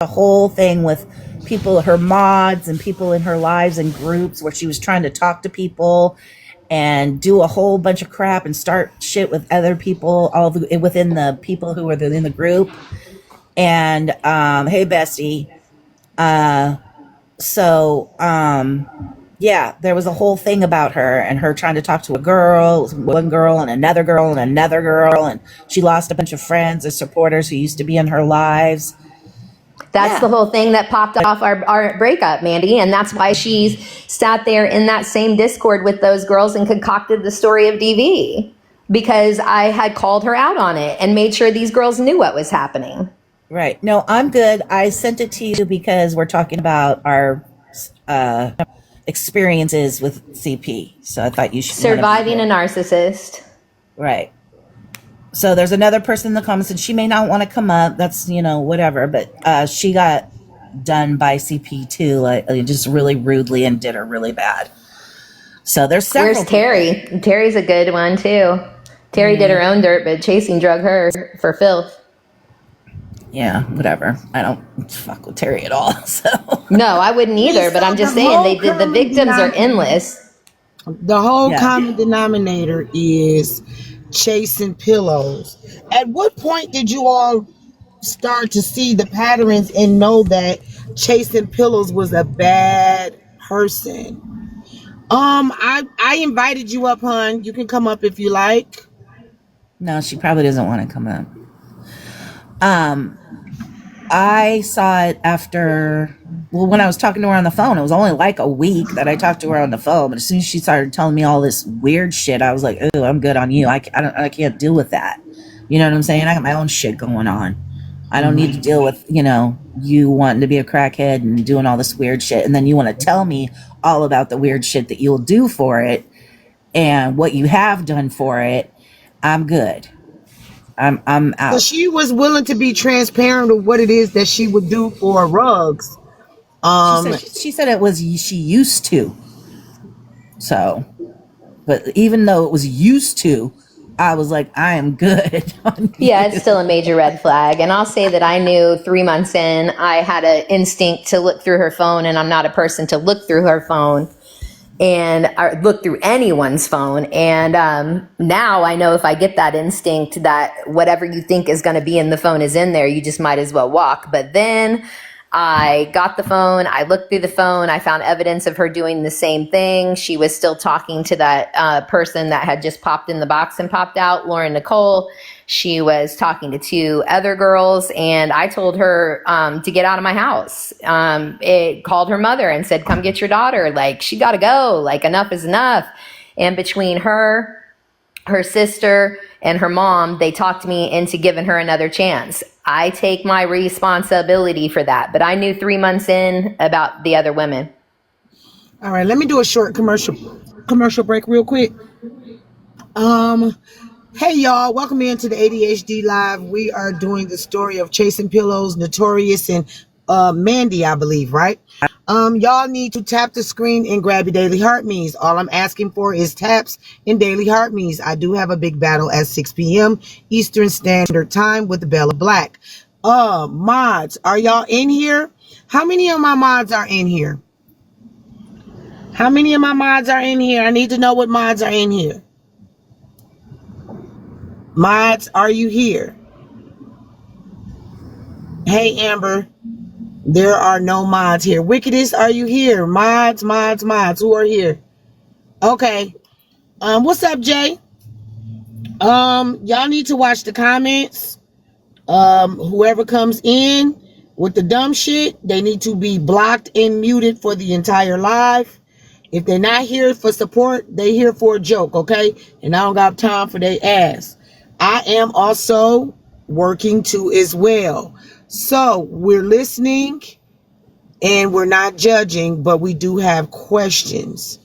a whole thing with people, her mods and people in her lives and groups where she was trying to talk to people and do a whole bunch of crap and start shit with other people within the people who were in the group. And hey Bestie, so yeah, there was a whole thing about her and her trying to talk to one girl and another girl and another girl, and she lost a bunch of friends and supporters who used to be in her lives. That's the whole thing that popped off our breakup, Mandy. And that's why she's sat there in that same Discord with those girls and concocted the story of DV, because I had called her out on it and made sure these girls knew what was happening. Right. No, I'm good. I sent it to you because we're talking about our experiences with CP. So I thought you should. Surviving a narcissist. Right. So there's another person in the comments, and she may not want to come up. That's, whatever. But she got done by CP too, just really rudely, and did her really bad. So there's several. Where's Terry? People. Terry's a good one too. Terry did her own dirt, but Chasing drug her for filth. Yeah, whatever. I don't fuck with Terry at all. So no, I wouldn't either. But I'm just saying, the victims are endless. The whole common denominator is chasing pillows. At what point did you all start to see the patterns and know that chasing pillows was a bad person? I invited you up, hon. You can come up if you like. No, she probably doesn't want to come up. I saw it after, when I was talking to her on the phone. It was only like a week that I talked to her on the phone, but as soon as she started telling me all this weird shit, I was like, oh, I'm good on you. I can't deal with that. You know what I'm saying? I got my own shit going on. I don't need to deal with, you wanting to be a crackhead and doing all this weird shit. And then you want to tell me all about the weird shit that you'll do for it and what you have done for it. I'm good. I'm out. So she was willing to be transparent of what it is that she would do for rugs. She said it was she used to. So, but even though it was used to, I was like, I am good. Yeah, it's still a major red flag. And I'll say that I knew 3 months in, I had an instinct to look through her phone, and I'm not a person to look through her phone or look through anyone's phone. And now I know if I get that instinct that whatever you think is going to be in the phone is in there, you just might as well walk. But then I got the phone, I looked through the phone, I found evidence of her doing the same thing. She was still talking to that person that had just popped in the box and popped out, Lauren Nicole. She was talking to 2 other girls, and I told her to get out of my house. It called her mother and said, come get your daughter. Like, she got to go. Like, enough is enough. And between her sister, and her mom, they talked me into giving her another chance. I take my responsibility for that. But I knew 3 months in about the other women. All right, let me do a short commercial break real quick. Hey y'all, welcome into the ADHD Live. We are doing the story of Chasing Pillows, Notorious, and Mandy, I believe, right? Y'all need to tap the screen and grab your daily heart me's. All I'm asking for is taps and daily heart me's. I do have a big battle at 6 p.m. Eastern Standard Time with the Bella Black. Mods, are y'all in here? How many of my mods are in here? How many of my mods are in here? I need to know what mods are in here. Mods, are you here? Hey, Amber. There are no mods here. Wickedest, are you here? Mods. Who are here? Okay. What's up, Jay? Y'all need to watch the comments. Whoever comes in with the dumb shit, they need to be blocked and muted for the entire live. If they're not here for support, they here for a joke, okay? And I don't got time for their ass. I am also working too as well. So we're listening and we're not judging, but we do have questions.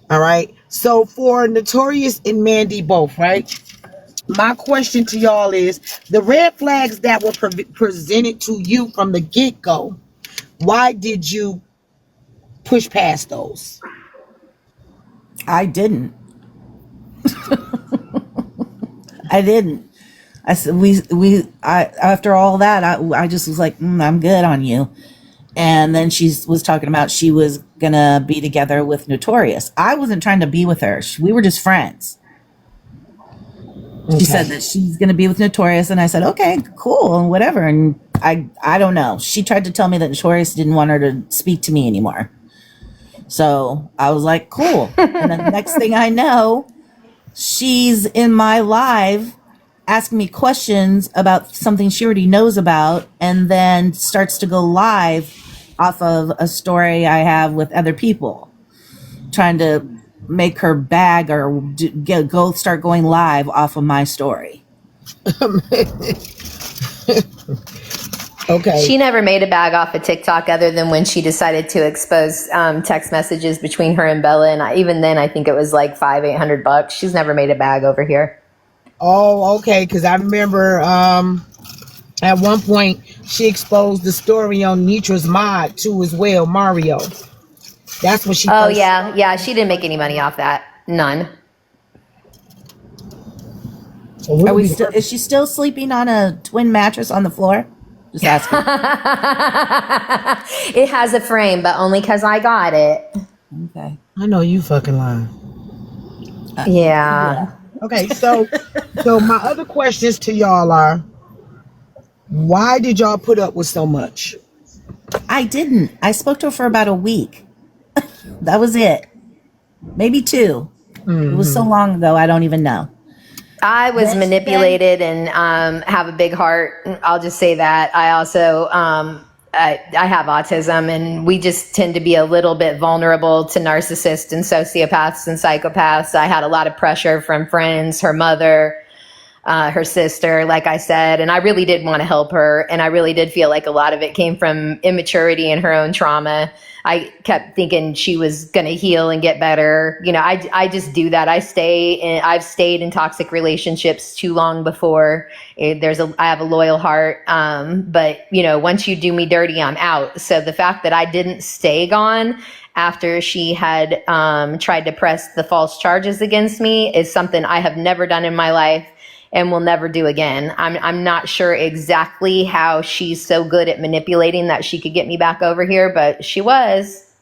All right. So for Notorious and Mandy both, right? My question to y'all is the red flags that were presented to you from the get-go. Why did you push past those? I didn't. I didn't. I said, after all that, I just was like, I'm good on you. And then she was talking about she was going to be together with Notorious. I wasn't trying to be with her. We were just friends. She said that she's going to be with Notorious. And I said, okay, cool. And whatever. And I don't know. She tried to tell me that Notorious didn't want her to speak to me anymore. So I was like, cool. And then the next thing I know, she's in my live asking me questions about something she already knows about, and then starts to go live off of a story I have with other people, trying to make her bag or go start going live off of my story. Okay. She never made a bag off of TikTok other than when she decided to expose text messages between her and Bella. And even then, I think it was like $800. She's never made a bag over here. Oh, okay. Because I remember at one point she exposed the story on Nitra's mod too as well, Mario. That's what she. Oh yeah. She didn't make any money off that. None. Are we still? Is she still sleeping on a twin mattress on the floor? Just asking. It has a frame, but only because I got it. Okay. I know you fucking lying. Yeah. Okay, so my other questions to y'all are, why did y'all put up with so much? I didn't. I spoke to her for about a week. That was it. Maybe 2. It was so long ago, I don't even know. I was manipulated and have a big heart. I'll just say that. I also I have autism, and we just tend to be a little bit vulnerable to narcissists and sociopaths and psychopaths. I had a lot of pressure from friends, her mother, her sister, like I said, and I really did want to help her. And I really did feel like a lot of it came from immaturity and her own trauma. I kept thinking she was going to heal and get better. You know, I just do that. I've stayed in toxic relationships too long before. I have a loyal heart. But you know, once you do me dirty, I'm out. So the fact that I didn't stay gone after she had tried to press the false charges against me is something I have never done in my life and will never do again. I'm not sure exactly how she's so good at manipulating that she could get me back over here, but she was.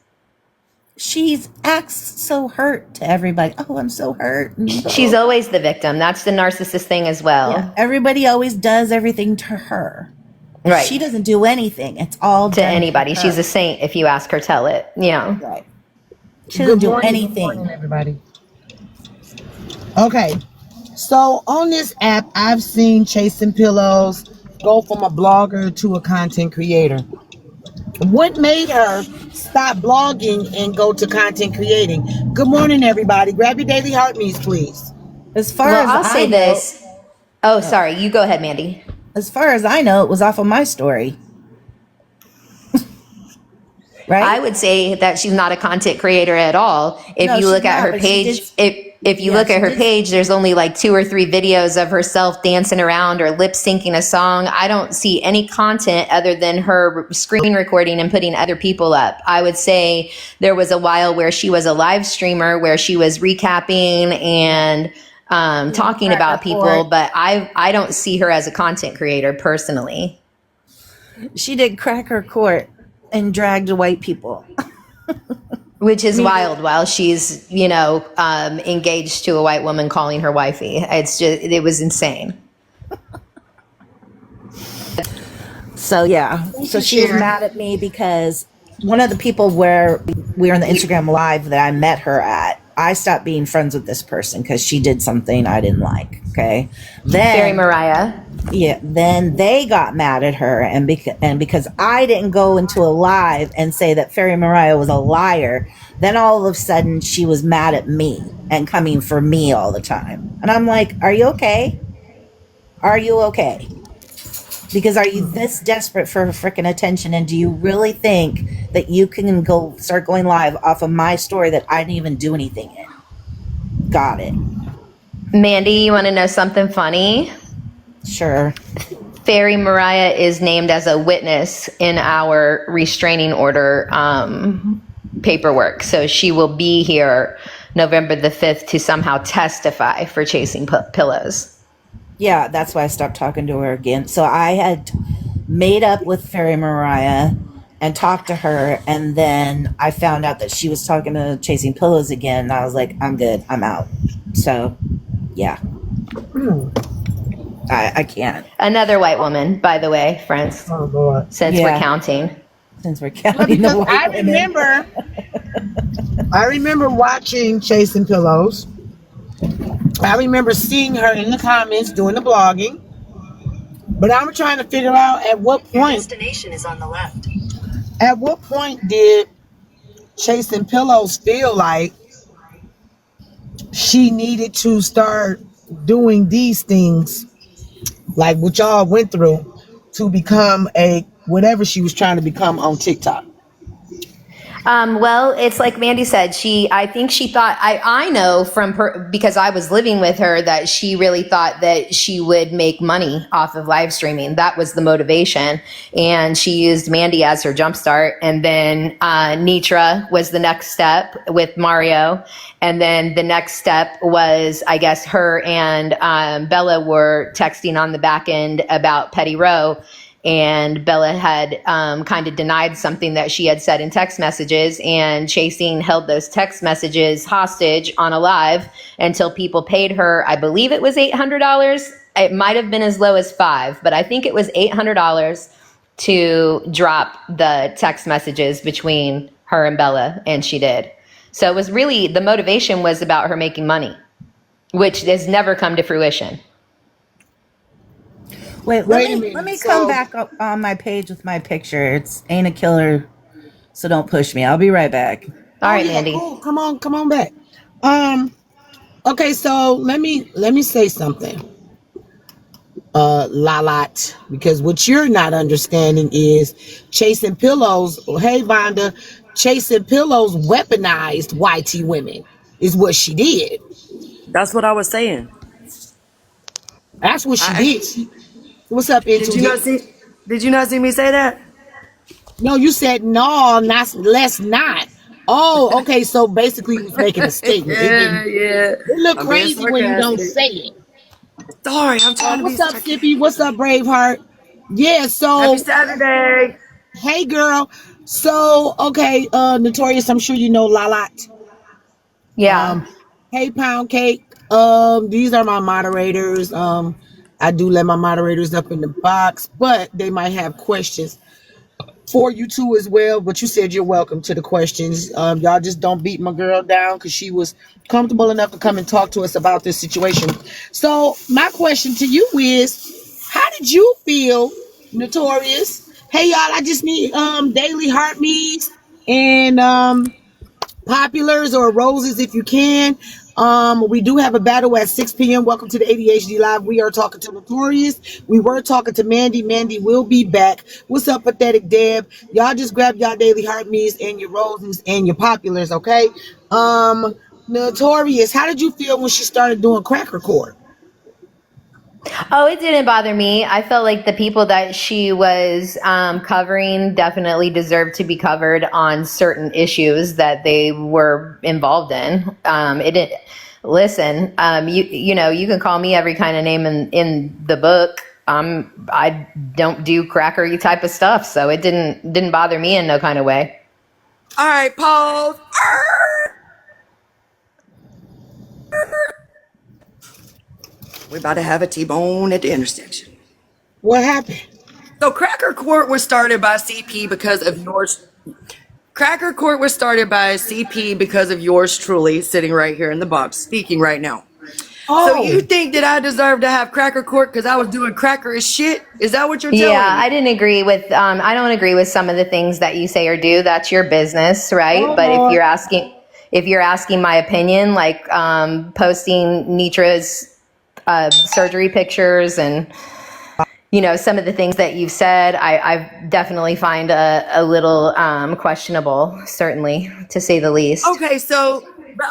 She acts so hurt to everybody. Oh, I'm so hurt. She's always the victim. That's the narcissist thing as well. Yeah, everybody always does everything to her. Right. She doesn't do anything. It's all to anybody. She's a saint if you ask her, tell it. Yeah. Right. She doesn't do anything. Good morning, everybody. Okay. So on this app, I've seen Chasing Pillows go from a blogger to a content creator. What made her stop blogging and go to content creating? Good morning, everybody. Grab your daily heart means, please. As far as I'll say this. Oh, sorry. You go ahead, Mandy. As far as I know, it was off of my story. Right? I would say that she's not a content creator at all. If you look at her page, if you look at her page, there's only like 2 or 3 videos of herself dancing around or lip syncing a song. I don't see any content other than her screen recording and putting other people up. I would say there was a while where she was a live streamer where she was recapping and talking about people, but I don't see her as a content creator personally. She did crack her court and dragged white people. Which is wild while she's, engaged to a white woman calling her wifey. It was insane. So, yeah. So she was mad at me because one of the people where we were in the Instagram live that I met her at, I stopped being friends with this person because she did something I didn't like. Okay. Then Fairy Mariah. Yeah. Then they got mad at her, and because I didn't go into a live and say that Fairy Mariah was a liar, then all of a sudden she was mad at me and coming for me all the time. And I'm like, are you okay? Are you okay? Because are you this desperate for freaking attention? And do you really think that you can start going live off of my story that I didn't even do anything in? Got it. Mandy, you want to know something funny? Sure. Fairy Mariah is named as a witness in our restraining order paperwork. So she will be here November the 5th to somehow testify for Chasing Pillows. Yeah, that's why I stopped talking to her again. So I had made up with Fairy Mariah and talked to her, and then I found out that she was talking to Chasing Pillows again, and I was like, I'm good, I'm out. So, yeah, I can't. Another white woman, by the way, friends, Oh Lord. since we're Yeah, counting. since we're Well, counting the because white women. I remember watching Chasing Pillows. I remember seeing her in the comments doing the blogging. But I'm trying to figure out at what point. Your destination is on the left. At what point did Chasing Pillows feel like she needed to start doing these things, like what y'all went through, to become a whatever she was trying to become on TikTok? Well, it's like Mandy said, I think she thought, I know from because I was living with her, that she really thought that she would make money off of live streaming. That was the motivation. And she used Mandy as her jumpstart. And then, Nitra was the next step with Mario. And then the next step was, I guess, her and, Bella were texting on the back end about Petty Row. And Bella had kind of denied something that she had said in text messages, and Chasing held those text messages hostage on a live until people paid her. I believe it was $800. It might have been as low as $5, but I think it was $800 to drop the text messages between her and Bella, and she did. So it was really, the motivation was about her making money, which has never come to fruition. Wait, Wait a let minute. me So- come back up on my page with my picture. It's Ain't a Killer, so don't push me. I'll be right back. All right, yeah, Mandy. cool. Come on back. Okay, so let me say something. Lalat, because what you're not understanding is Chasing Pillows. Hey, Vonda, Chasing Pillows weaponized YT women is what she did. That's what I was saying. That's what she I, did. What's up, did you not Into? see? Did you not see me say that? No, you said no, not let's not. Oh, okay. So basically, you was making a statement. Yeah, yeah. It look I'm being crazy when you don't sarcastic. say it. Sorry, I'm trying to be What's up, sarcastic. Sippy? What's up, Braveheart? Yeah. Happy So, Saturday. hey, girl. So, okay, Notorious. I'm sure you know Lalat. Yeah. Hey, Pound Cake. These are my moderators. I do let my moderators up in the box, but they might have questions for you too as well. But you said you're welcome to the questions. Y'all just don't beat my girl down because she was comfortable enough to come and talk to us about this situation. So my question to you is, how did you feel, Notorious? Hey y'all, I just need daily heart me's and populars or roses if you can. We do have a battle at 6 p.m. Welcome to the ADHD Live. We are talking to Notorious. We were talking to Mandy. Mandy will be back. What's up, Pathetic Deb? Y'all just grab y'all daily heart me's and your roses and your populars, okay? Notorious, how did you feel when she started doing Cracker Court? Oh, it didn't bother me. I felt like the people that she was covering definitely deserved to be covered on certain issues that they were involved in. It didn't. Listen, you know, you can call me every kind of name in the book. I don't do crackery type of stuff, so it didn't bother me in no kind of way. All right, pause. We're about to have a T-bone at the intersection. What happened? So Cracker Court was started by CP because of yours. Cracker Court was started by CP because of yours truly, sitting right here in the box, speaking right now. So you think that I deserve to have Cracker Court because I was doing cracker as shit? Is that what you're telling me? Yeah, I didn't agree with. I don't agree with some of the things that you say or do. That's your business, right? But if you're asking my opinion, like posting Nitra's surgery pictures and you know some of the things that you've said, I definitely find a little questionable, certainly to say the least. Okay, so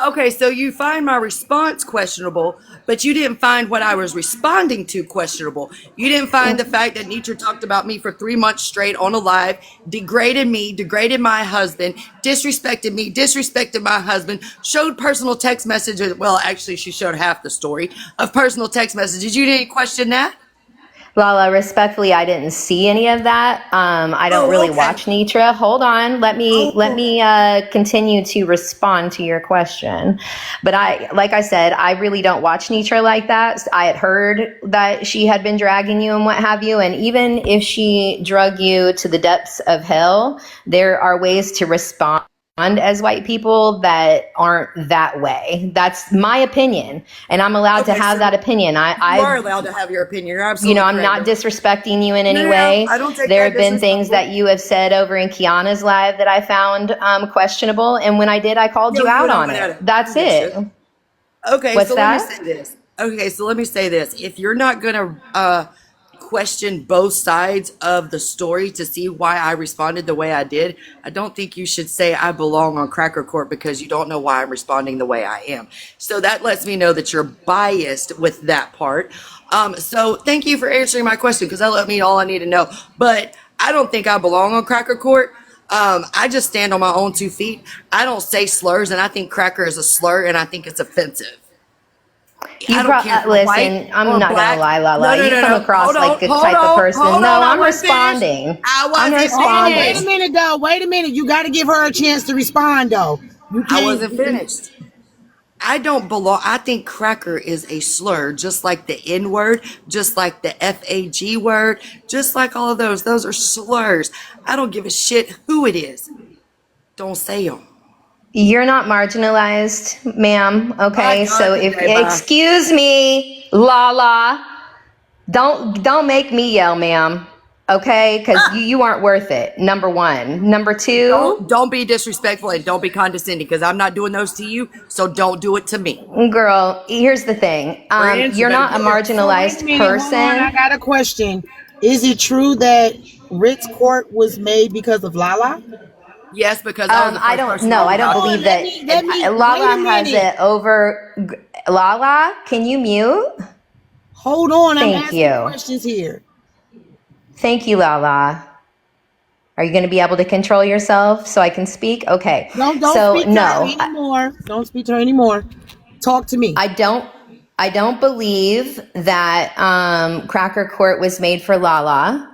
Okay, so you find my response questionable, but you didn't find what I was responding to questionable. You didn't find the fact that Nietzsche talked about me for 3 months straight on a live, degraded me, degraded my husband, disrespected me, disrespected my husband, showed personal text messages. Well, actually, she showed half the story of personal text messages. You didn't question that? Lala, respectfully, I didn't see any of that. I don't really watch Nitra. Hold on, let me continue to respond to your question. But like I said, I really don't watch Nitra like that. I had heard that she had been dragging you and what have you, and even if she drug you to the depths of hell, there are ways to respond as white people that aren't that way. That's my opinion, and I'm allowed to have that opinion. You are allowed to have your opinion. You're absolutely I'm not disrespecting you in any No, way. I don't take There that have been things disrespectful. that you have said over in Kiana's live that I found questionable, and when I did, I called you out on it. That's it. Okay, What's so that? let me say this. Okay, so let me say this. If you're not gonna question both sides of the story to see why I responded the way I did, I don't think you should say I belong on Cracker Court because you don't know why I'm responding the way I am. So that lets me know that you're biased with that part. So thank you for answering my question because that let me all I need to know. But I don't think I belong on Cracker Court. I just stand on my own 2 feet. I don't say slurs, and I think cracker is a slur, and I think it's offensive. I don't care if you're Listen, white I'm or not black. gonna lie, Lala. No, You no, come no. across Hold like on, the hold type of on, person. hold No, on. I I'm wasn't finished. responding. I I'm wasn't responding. Wait a finished. minute, though. Wait a minute. You got to give her a chance to respond, though. You I can't. wasn't finished. I don't belong. I think cracker is a slur, just like the N word, just like the FAG word, just like all of those. Those are slurs. I don't give a shit who it is. Don't say them. You're not marginalized, ma'am. My Okay, God, so if today, bye. excuse me, Lala, don't make me yell, ma'am. Okay, because you aren't worth it. Number one. Number two, Don't be disrespectful and don't be condescending because I'm not doing those to you. So don't do it to me. girl. Here's the thing. You're not a So wait a marginalized minute. Hold on. I person. got a question. Is it true that Ritz Court was made because of Lala? Yes, because I was the I first don't person know. on the I don't Hold document. on. believe Let that. me, let me, wait a Lala has minute. it over. Lala, can you mute? Hold on. I'm Thank asking you. questions here. Thank you, Lala. Are you going to be able to control yourself so I can speak? Okay. Don't So speak to her no, anymore. Don't speak to her anymore. Talk to me. I don't believe that Cracker Court was made for Lala.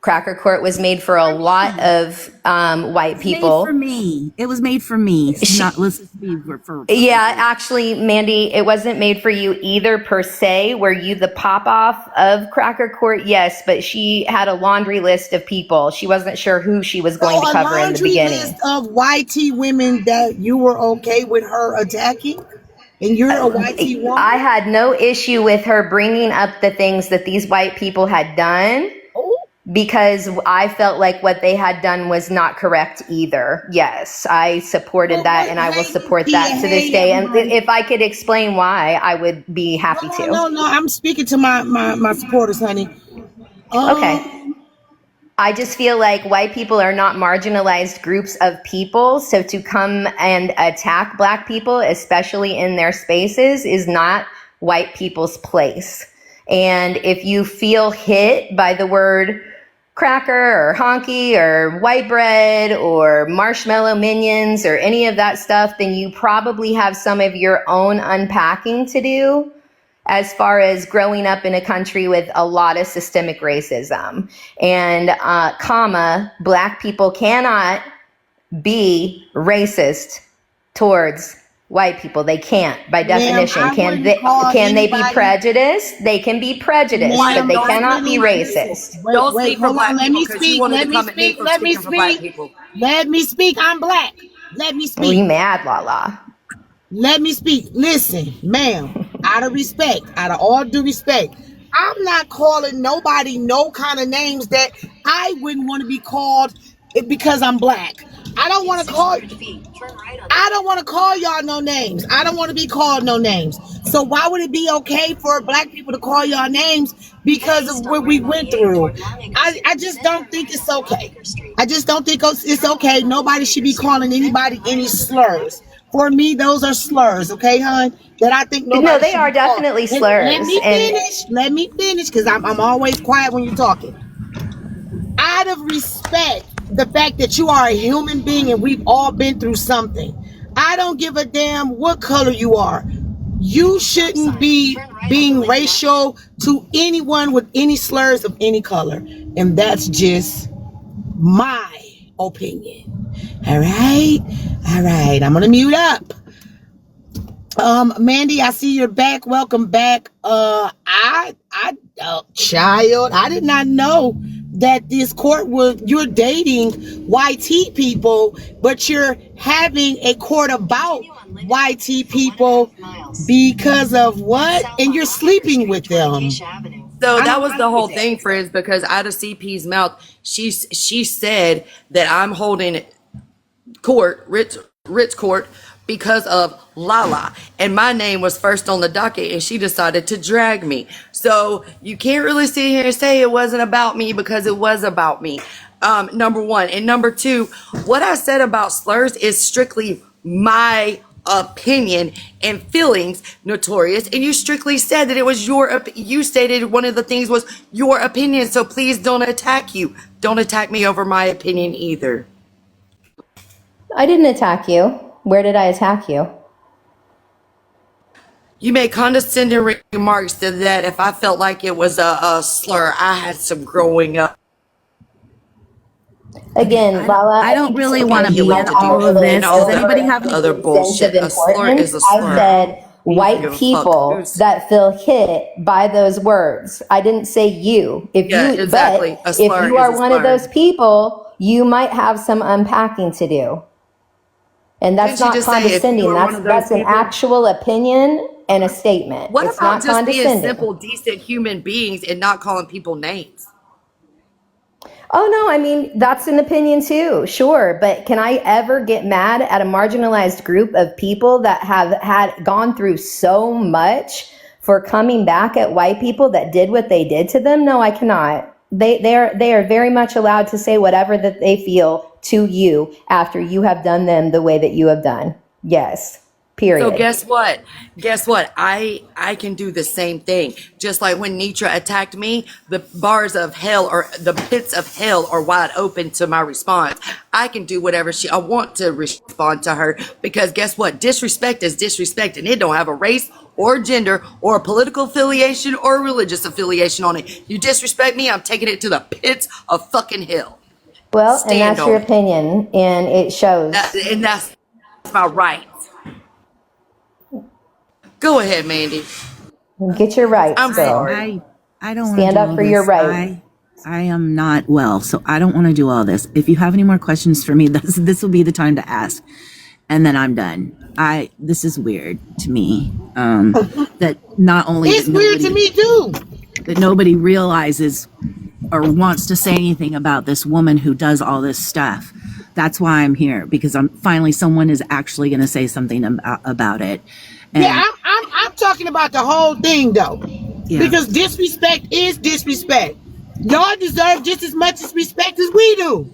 Cracker Court was made for a lot of white Made for people. me. It was made for me. Not let's be for Yeah, actually, Mandy, it wasn't made for you either per se. Were you the pop off of Cracker Court? Yes, but she had a laundry list of people. She wasn't sure who she was going So to a cover in the laundry beginning. list of YT women that you were okay with her attacking, and you're a YT woman. I had no issue with her bringing up the things that these white people had done because I felt like what they had done was not correct either. Yes, I supported that and I will support that to this day. And if I could explain why, I would be happy to. No. I'm speaking to my supporters, honey. Okay. I just feel like white people are not marginalized groups of people. So to come and attack black people, especially in their spaces, is not white people's place. And if you feel hit by the word cracker or honky or white bread or marshmallow minions or any of that stuff, then you probably have some of your own unpacking to do as far as growing up in a country with a lot of systemic racism. And black people cannot be racist towards white people. They can't, by definition. Can they be prejudiced? They can be prejudiced, but they cannot be racist. Don't speak for black people because you wanted to come at me for Let me speaking for black speak. people. Let me speak. I'm black. Let me Are you speak. mad, Lala? Let me speak. Listen, ma'am, out of respect, out of all due respect, I'm not calling nobody no kind of names that I wouldn't want to be called because I'm black. I don't want to call y'all no names. I don't want to be called no names. So why would it be okay for black people to call y'all names because of what we went through? I just don't think it's okay. I just don't think it's okay. Nobody should be calling anybody any slurs For me, those are slurs, okay, hon? That I think nobody No, they should are be called. definitely Let slurs. me And finish. Let me finish, because I'm always quiet when you're talking. Out of respect, the fact that you are a human being and we've all been through something. I don't give a damn what color you are. You shouldn't be being racial to anyone with any slurs of any color. And that's just my opinion. All right. All right. I'm going to mute up. Mandy, I see you're back. Welcome back. Child, I did not know that this court was, you're dating YT people, but you're having a court about YT people because of what? And you're sleeping with them. So that was the whole thing, friends, because out of CP's mouth, she said that I'm holding court, Ritz court, because of Lala, and my name was first on the docket, and she decided to drag me. So you can't really sit here and say it wasn't about me, because it was about me. Number one. And number two, what I said about slurs is strictly my opinion and feelings, Notorious, and you strictly said that it was you stated one of the things was your opinion, so please don't attack me over my opinion either. I didn't attack you. Where did I attack you? You made condescending remarks to that if I felt like it was a slur. I had some growing up. Again, Lala, I don't really want to be in all of this. Does anybody have other bullshit? A slur is a I slur. said white people that feel hit by those words. I didn't say you. If exactly. But if you are one of those people, you might have some unpacking to do. And that's not condescending. That's an actual opinion and a statement. What it's about not just being condescending. simple, decent human beings and not calling people names? Oh, no, I mean, that's an opinion too, sure. But can I ever get mad at a marginalized group of people that have gone through so much for coming back at white people that did what they did to them? No, I cannot. They are very much allowed to say whatever that they feel to you after you have done them the way that you have done. Yes. Period. So guess what? I can do the same thing. Just like when Nitra attacked me, the bars of hell or the pits of hell are wide open to my response. I can do whatever I want to respond to her, because guess what? Disrespect is disrespect, and it don't have a race or gender or a political affiliation or a religious affiliation on it. You disrespect me, I'm taking it to the pits of fucking hell. Well, and that's your opinion, and it shows. And that's my right. Go ahead, Mandy. Get your rights. I'm sorry. I don't stand up for your rights. I am not well, so I don't want to do all this. If you have any more questions for me, this will be the time to ask, and then I'm done. This is weird to me. That not only it's weird to me too. That nobody realizes or wants to say anything about this woman who does all this stuff. That's why I'm here, because someone is actually going to say something about it. And yeah, I'm talking about the whole thing though, because disrespect is disrespect. Y'all deserve just as much respect as we do,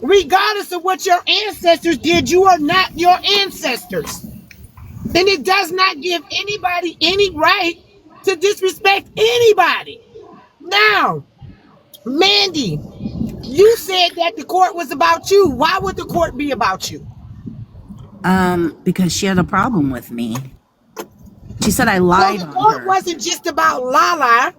regardless of what your ancestors did. You are not your ancestors, and it does not give anybody any right to disrespect anybody. Now, Mandy, you said that the court was about you. Why would the court be about you? Because she had a problem with me. She said I lied on her. The court wasn't just about Lala.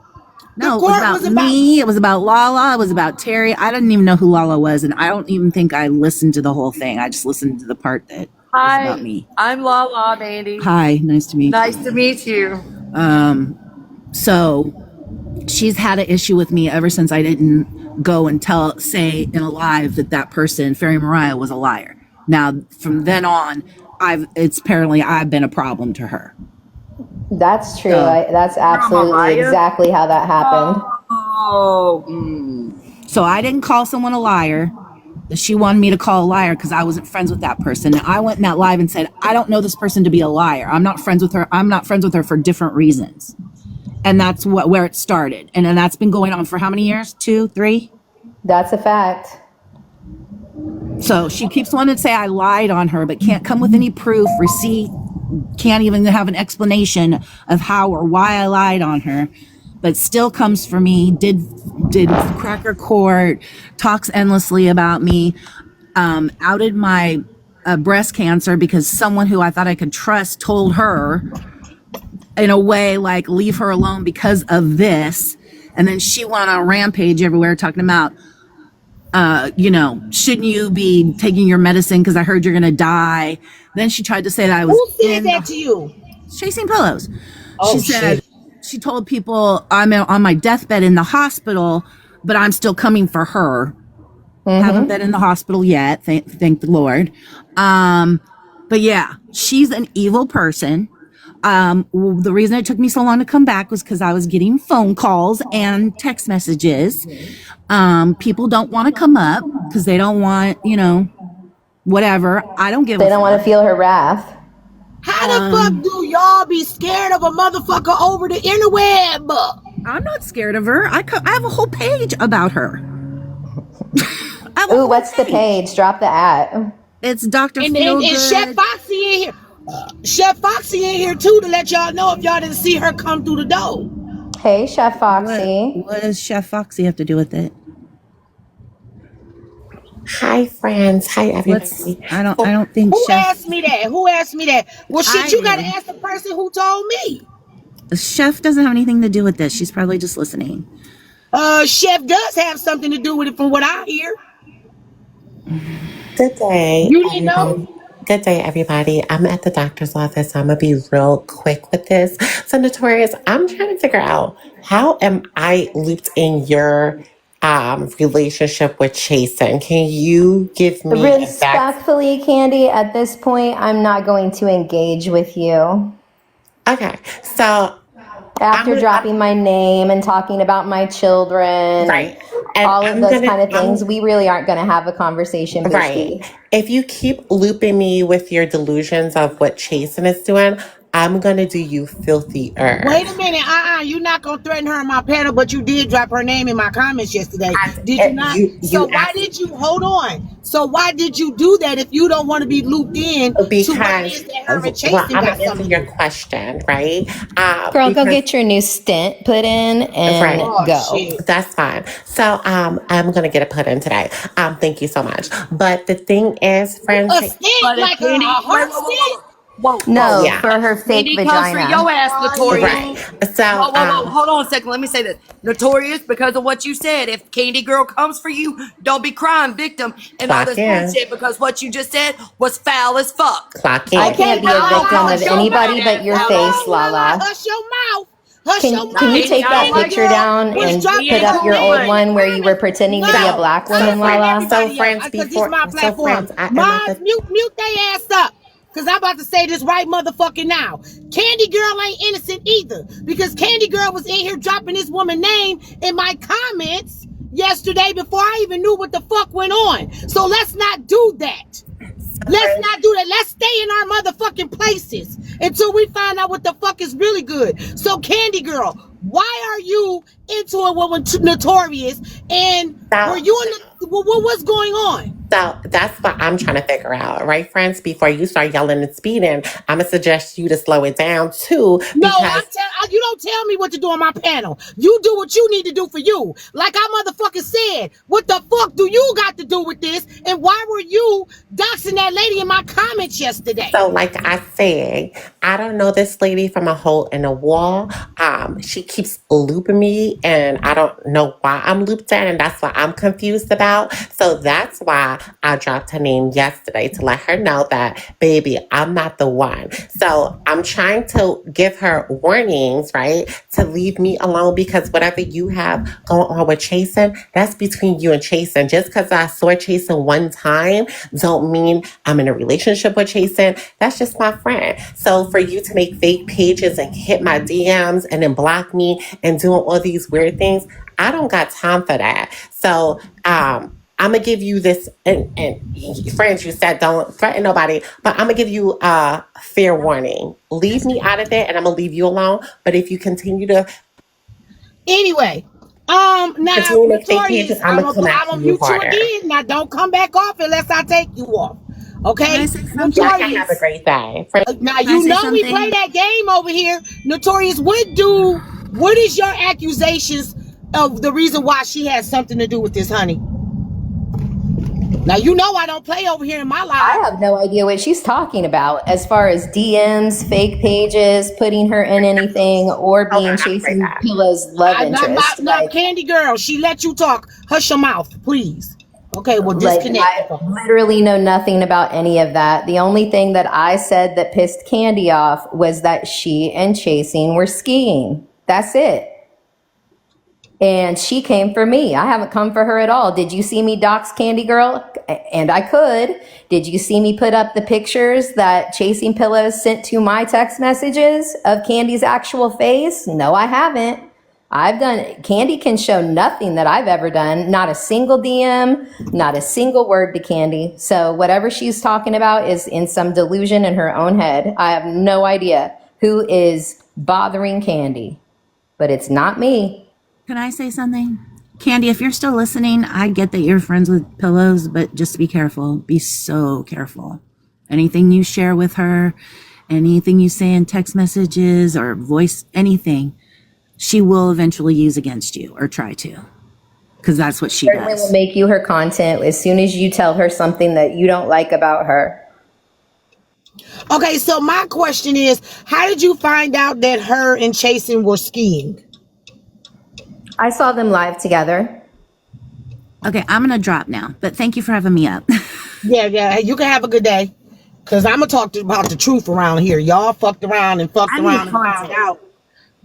No, it was about me. It was about Lala. It was about Terry. I didn't even know who Lala was, and I don't even think I listened to the whole thing. I just listened to the part that was about me. I'm Lala, Mandy. Hi, nice to meet you. Nice to meet you. So she's had an issue with me ever since I didn't go and say in a live that person, Fairy Mariah, was a liar. Now, from then on, I've been a problem to her. That's true. That's absolutely exactly how that happened. So I didn't call someone a liar. She wanted me to call a liar because I wasn't friends with that person. And I went in that live and said, I don't know this person to be a liar. I'm not friends with her. I'm not friends with her for different reasons. And that's where it started. And then that's been going on for how many years? 2, 3? That's a fact. So she keeps wanting to say I lied on her, but can't come with any proof, receipt, can't even have an explanation of how or why I lied on her, but still comes for me, did Cracker Court, talks endlessly about me, outed my breast cancer because someone who I thought I could trust told her in a way like leave her alone because of this. And then she went on a rampage everywhere talking about shouldn't you be taking your medicine because I heard you're gonna die. Then she tried to say that I was Who said that to you? Chasing Pillows. Oh, She said she told people I'm on my deathbed in the hospital, but I'm still coming for her. Haven't been in the hospital yet, thank the Lord. But yeah, she's an evil person. The reason it took me so long to come back was because I was getting phone calls and text messages. People don't want to come up because they don't want, whatever. I don't give a fuck. They don't want to feel her wrath. How the fuck do y'all be scared of a motherfucker over the interweb? I'm not scared of her. I have a whole page about her. Ooh, what's the page? Drop the at. It's Dr. And Feelgood. Chef Foxy in here. Chef Foxy in here too to let y'all know if y'all didn't see her come through the door. Hey, Chef Foxy. What does Chef Foxy have to do with it? Hi, friends. Hi, everybody. I don't think Who Chef asked me that? Well, shit, you gotta ask the person who told me. Chef doesn't have anything to do with this. She's probably just listening. Chef does have something to do with it from what I hear. Good day. You didn't know? Good day, everybody. I'm at the doctor's office. So I'm going to be real quick with this. So, Notorious, I'm trying to figure out how am I looped in your relationship with Chasen? Can you give me Respectfully, Candy, at this point, I'm not going to engage with you. Okay. So, after dropping my name and talking about my children, right, and all of those kind of things, we really aren't going to have a conversation. Right. If you keep looping me with your delusions of what Chasen is doing, I'm going to do you filthier. Wait a minute. You're not going to threaten her on my panel, but you did drop her name in my comments yesterday. Did you not? Hold on. So why did you do that if you don't want to be looped in? Because I'm going to answer your question, right? Girl, go get your new stint put in and go. Shit. That's fine. So I'm going to get it put in today. Thank you so much. But the thing is, friends, a stint like a heart stint? No, for her fake vagina. Comes for your ass, Notorious. Right. So, hold on a second. Let me say this. Notorious, because of what you said, if Candy Girl comes for you, don't be crying victim and all this bullshit, because what you just said was foul as fuck. Clock in. I can't be a victim of anybody but your face, Lala. Hush your mouth. Can you take that picture down and put up your old one where you were pretending to be a black woman, Lala? So, friends, before my platform, mute their ass up. Because I'm about to say this right motherfucking now. Candy Girl ain't innocent either. Because Candy Girl was in here dropping this woman's name in my comments yesterday before I even knew what the fuck went on. So let's not do that. Let's stay in our motherfucking places until we find out what the fuck is really good. So Candy Girl, why are you into it with Notorious? And were you in what's going on? So that's what I'm trying to figure out, right, friends? Before you start yelling and speeding, I'm going to suggest you to slow it down, too. No, you don't tell me what to do on my panel. You do what you need to do for you. Like I motherfucking said, what the fuck do you got to do with this? And why were you doxing that lady in my comments yesterday? So, like I said, I don't know this lady from a hole in a wall. She keeps looping me, and I don't know why I'm looped in, and that's what I'm confused about. So that's why I dropped her name yesterday to let her know that, baby, I'm not the one. So I'm trying to give her warnings, right, to leave me alone, because whatever you have going on with Chasen, that's between you and Chasen. Just because I saw Chasen one time don't mean I'm in a relationship with Chasen. That's just my friend. So for you to make fake pages and hit my DMs and then block me and doing all these weird things, I don't got time for that. So I'm going to give you this, and friends, you said don't threaten nobody, but I'm going to give you a fair warning. Leave me out of there, and I'm going to leave you alone. But if you continue to... Anyway, Now, Because you make fake Notorious, pages, I'm I'm gonna come gonna after you mute you harder. again. Now, don't come back off unless I take you off. Okay, Can I say something? I can have a Notorious. great day. Now Can I you say know we something? play that game over here. Notorious, what is your accusations of the reason why she has something to do with this, honey? Now you know I don't play over here in my I life. have no idea what she's talking about as far as DMs, fake pages, putting her in anything, or Hold being on, I'll be right Chasing back. Pillow's love interest. Now, Candy Girl, she let you talk. Hush your mouth, please. Okay, well, Like, disconnect. I literally know nothing about any of that. The only thing that I said that pissed Candy off was that she and Chasing were skiing. That's it. And she came for me. I haven't come for her at all. Did you see me dox Candy Girl? And I could. Did you see me put up the pictures that Chasing Pillows sent to my text messages of Candy's actual face? No, I haven't. Candy can show nothing that I've ever done. Not a single DM, not a single word to Candy. So whatever she's talking about is in some delusion in her own head. I have no idea who is bothering Candy, but it's not me. Can I say something? Candy, if you're still listening, I get that you're friends with Pillows, but just be careful. Be so careful. Anything you share with her, anything you say in text messages or voice, anything, she will eventually use against you or try to. Because that's what she Certainly does. will make you her content as soon as you tell her something that you don't like about her. Okay, so my question is, how did you find out that her and Chasing were skiing? I saw them live together. Okay, I'm going to drop now, but thank you for having me up. Yeah, you can have a good day. Because I'm going to talk about the truth around here. Y'all fucked around and found out.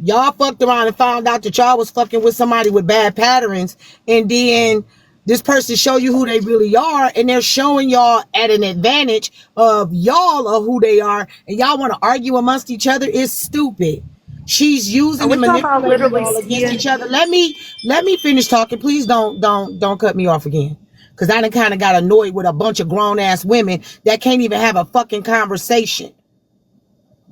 Y'all fucked around and found out that y'all was fucking with somebody with bad patterns. And then this person show you who they really are. And they're showing y'all at an advantage of y'all of who they are. And y'all want to argue amongst each other. It's stupid. She's using and manipulating y'all against each other. Let me finish talking. Please don't cut me off again. Because I done kind of got annoyed with a bunch of grown-ass women that can't even have a fucking conversation.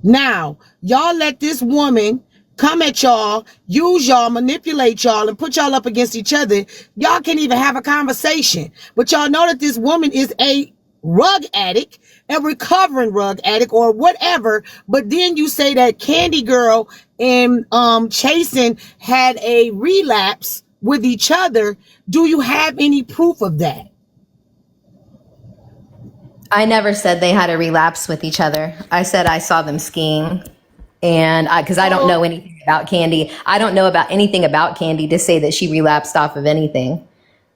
Now, y'all let this woman come at y'all, use y'all, manipulate y'all, and put y'all up against each other. Y'all can't even have a conversation. But y'all know that this woman is a rug addict, a recovering rug addict, or whatever. But then you say that Candy Girl and Chasing had a relapse with each other. Do you have any proof of that? I never said they had a relapse with each other. I said I saw them skiing. And because I don't know anything about Candy. I don't know about anything about Candy to say that she relapsed off of anything.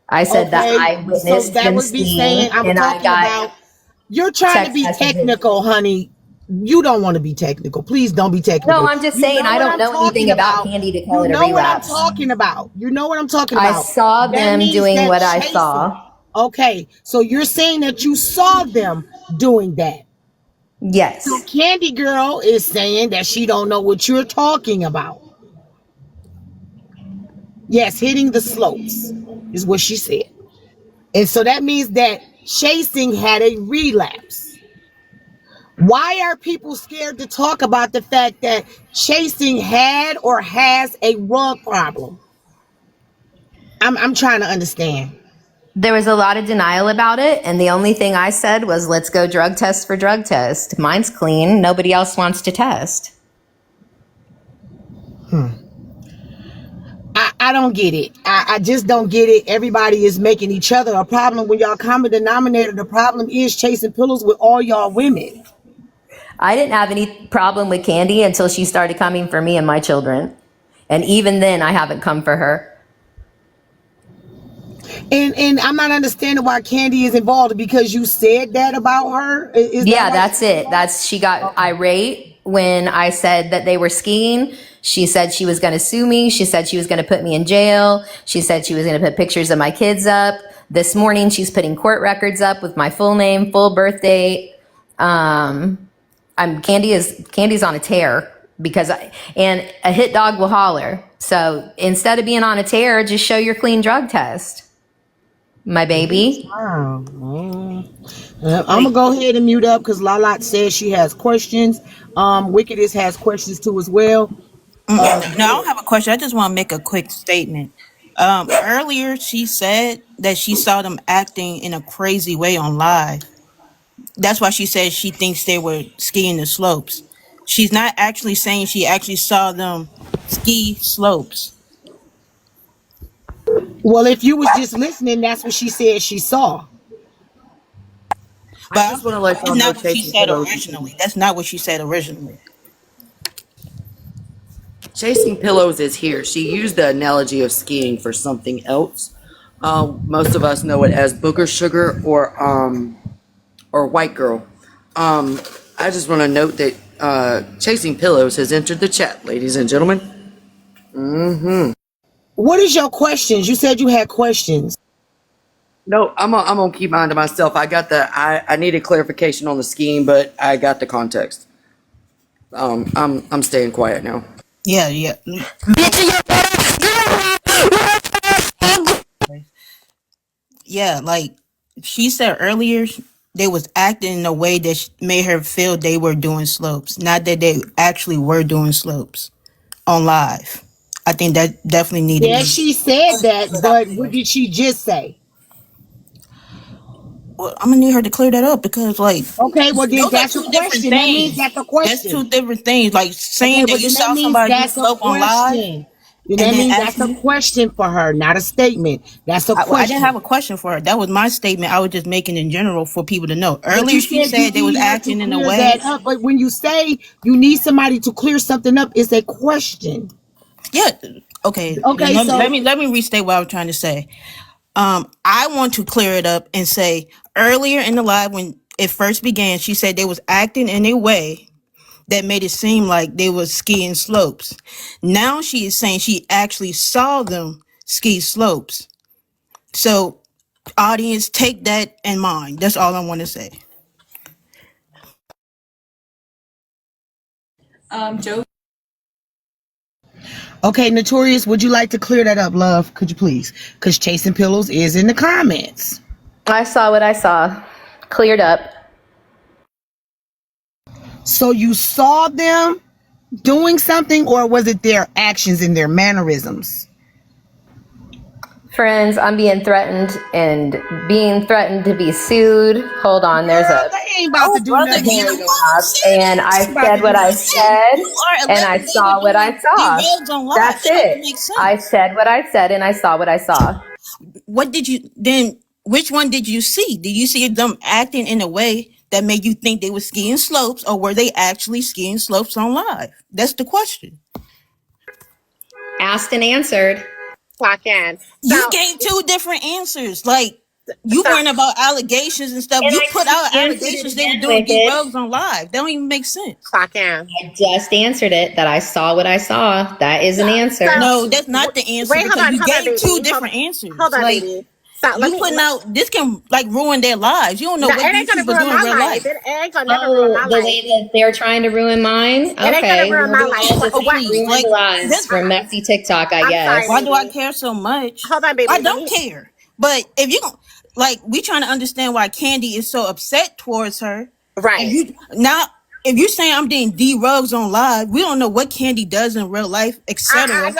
I said that I witnessed them skiing, and I got you're trying to be technical, honey. You don't want to be technical. Please don't be technical. No, I'm just saying I don't know anything about Candy to call it a relapse. You know what I'm talking about. You know what I'm talking about. I saw them doing what I saw. Okay, so you're saying that you saw them doing that. Yes. So Candy Girl is saying that she don't know what you're talking about. Yes, hitting the slopes is what she said. And so that means that Chasing had a relapse. Why are people scared to talk about the fact that Chasing had or has a rug problem? I'm trying to understand. There was a lot of denial about it, and the only thing I said was, let's go drug test for drug test. Mine's clean. Nobody else wants to test. I don't get it. I just don't get it. Everybody is making each other a problem when y'all common denominator. The problem is Chasing Pillows with all y'all women. I didn't have any problem with Candy until she started coming for me and my children. And even then, I haven't come for her. And I'm not understanding why Candy is involved, because you said that about her. That's it. She got irate when I said that they were skiing. She said she was going to sue me. She said she was going to put me in jail. She said she was going to put pictures of my kids up. This morning, she's putting court records up with my full name, full birth date. Candy's on a tear and a hit dog will holler. So instead of being on a tear, just show your clean drug test. My baby. Wow. I'm gonna go ahead and mute up because Lala says she has questions. Wickedest has questions too as well. No, I don't have a question. I just want to make a quick statement. Earlier she said that she saw them acting in a crazy way on live. That's why she said she thinks they were skiing the slopes. She's not actually saying she actually saw them ski slopes. Well, if you was just listening, that's what she said she saw. I But just want to let that's y'all know not what she Chasing said Pillows. originally. That's not what she said originally. Chasing Pillows is here. She used the analogy of skiing for something else. Most of us know it as booger sugar or white girl. Um, I just want to note that Chasing Pillows has entered the chat, ladies and gentlemen. What is your questions? You said you had questions. No, I'm gonna keep mine to myself. I needed clarification on the skiing, but I got the context. I'm staying quiet now. Yeah, yeah. Yeah, like she said earlier, they was acting in a way that made her feel they were doing slopes, not that they actually were doing slopes on live. I think that definitely need to Yeah, be. she said that, but what did she just say? Well, I'm gonna need her to clear that up because, like, Okay, well then those are that's a two different question. That means things. that's a That's two question. different things. Like Okay, saying that well you then that saw means somebody do that's a slope on live question. Then and that then means that's a actually, question for her, not a statement. That's a I didn't have question. a question for her. That was my statement. I was just making in general for people to know. But Earlier, you she said you said they was need her to acting in a clear way. that up. But when you say you need somebody to clear something up, it's a question. Yeah. Okay. Then Okay, let so me let me restate what I was trying to say. I want to clear it up and say earlier in the live when it first began, she said they was acting in a way that made it seem like they was skiing slopes. Now she is saying she actually saw them ski slopes. So audience, take that in mind. That's all I want to say. Joe. okay, Notorious, would you like to clear that up, love? Could you please? Because Chasing Pillows is in the comments. I saw what I saw. Cleared up. So you saw them doing something, or was it their actions and their mannerisms? Friends, I'm being threatened and being threatened to be sued. Hold on, there's Girl, a they ain't about Oh, to do brother, nothing. you camera know going what? up, and They I ain't about to said do what I nothing. said, You are a and I legislator saw what I doing saw. D-Rubs on live. That's That don't even it. make I sense. said what I said, and I saw what I saw. What did you then? Which one did you see? Did you see them acting in a way that made you think they were skiing slopes, or were they actually skiing slopes on live? That's the question. Asked and answered. Clock in. You So, gave two different answers. Like you so weren't about allegations and stuff. And You I put just out answered it allegations they were again, doing D Wicked. Rubs on live. That don't even make sense. clock in. I just answered it that I saw what I saw. That is an So, answer. No, that's not the answer wait, because you hold on, gave two baby. different Hold answers. on, Like baby. So let you me. putting out this can like ruin their lives. You don't know No, what it ain't these gonna people ruin do in my real life. life. It ain't gonna never ruin Oh, my the life. way that they're trying to ruin mine? It ain't gonna Okay. ruin Well, my we life. all just What? Please, ruined like lives this. from messy TikTok, I I'm sorry, Why guess. do I baby. care so much? Hold on, baby. I Let don't me. care. But if you like, we trying to understand why Candy is so upset towards her. If Right. you now, if you're saying I'm doing D Rugs on live, we don't know what Candy does in real life, I etc. don't.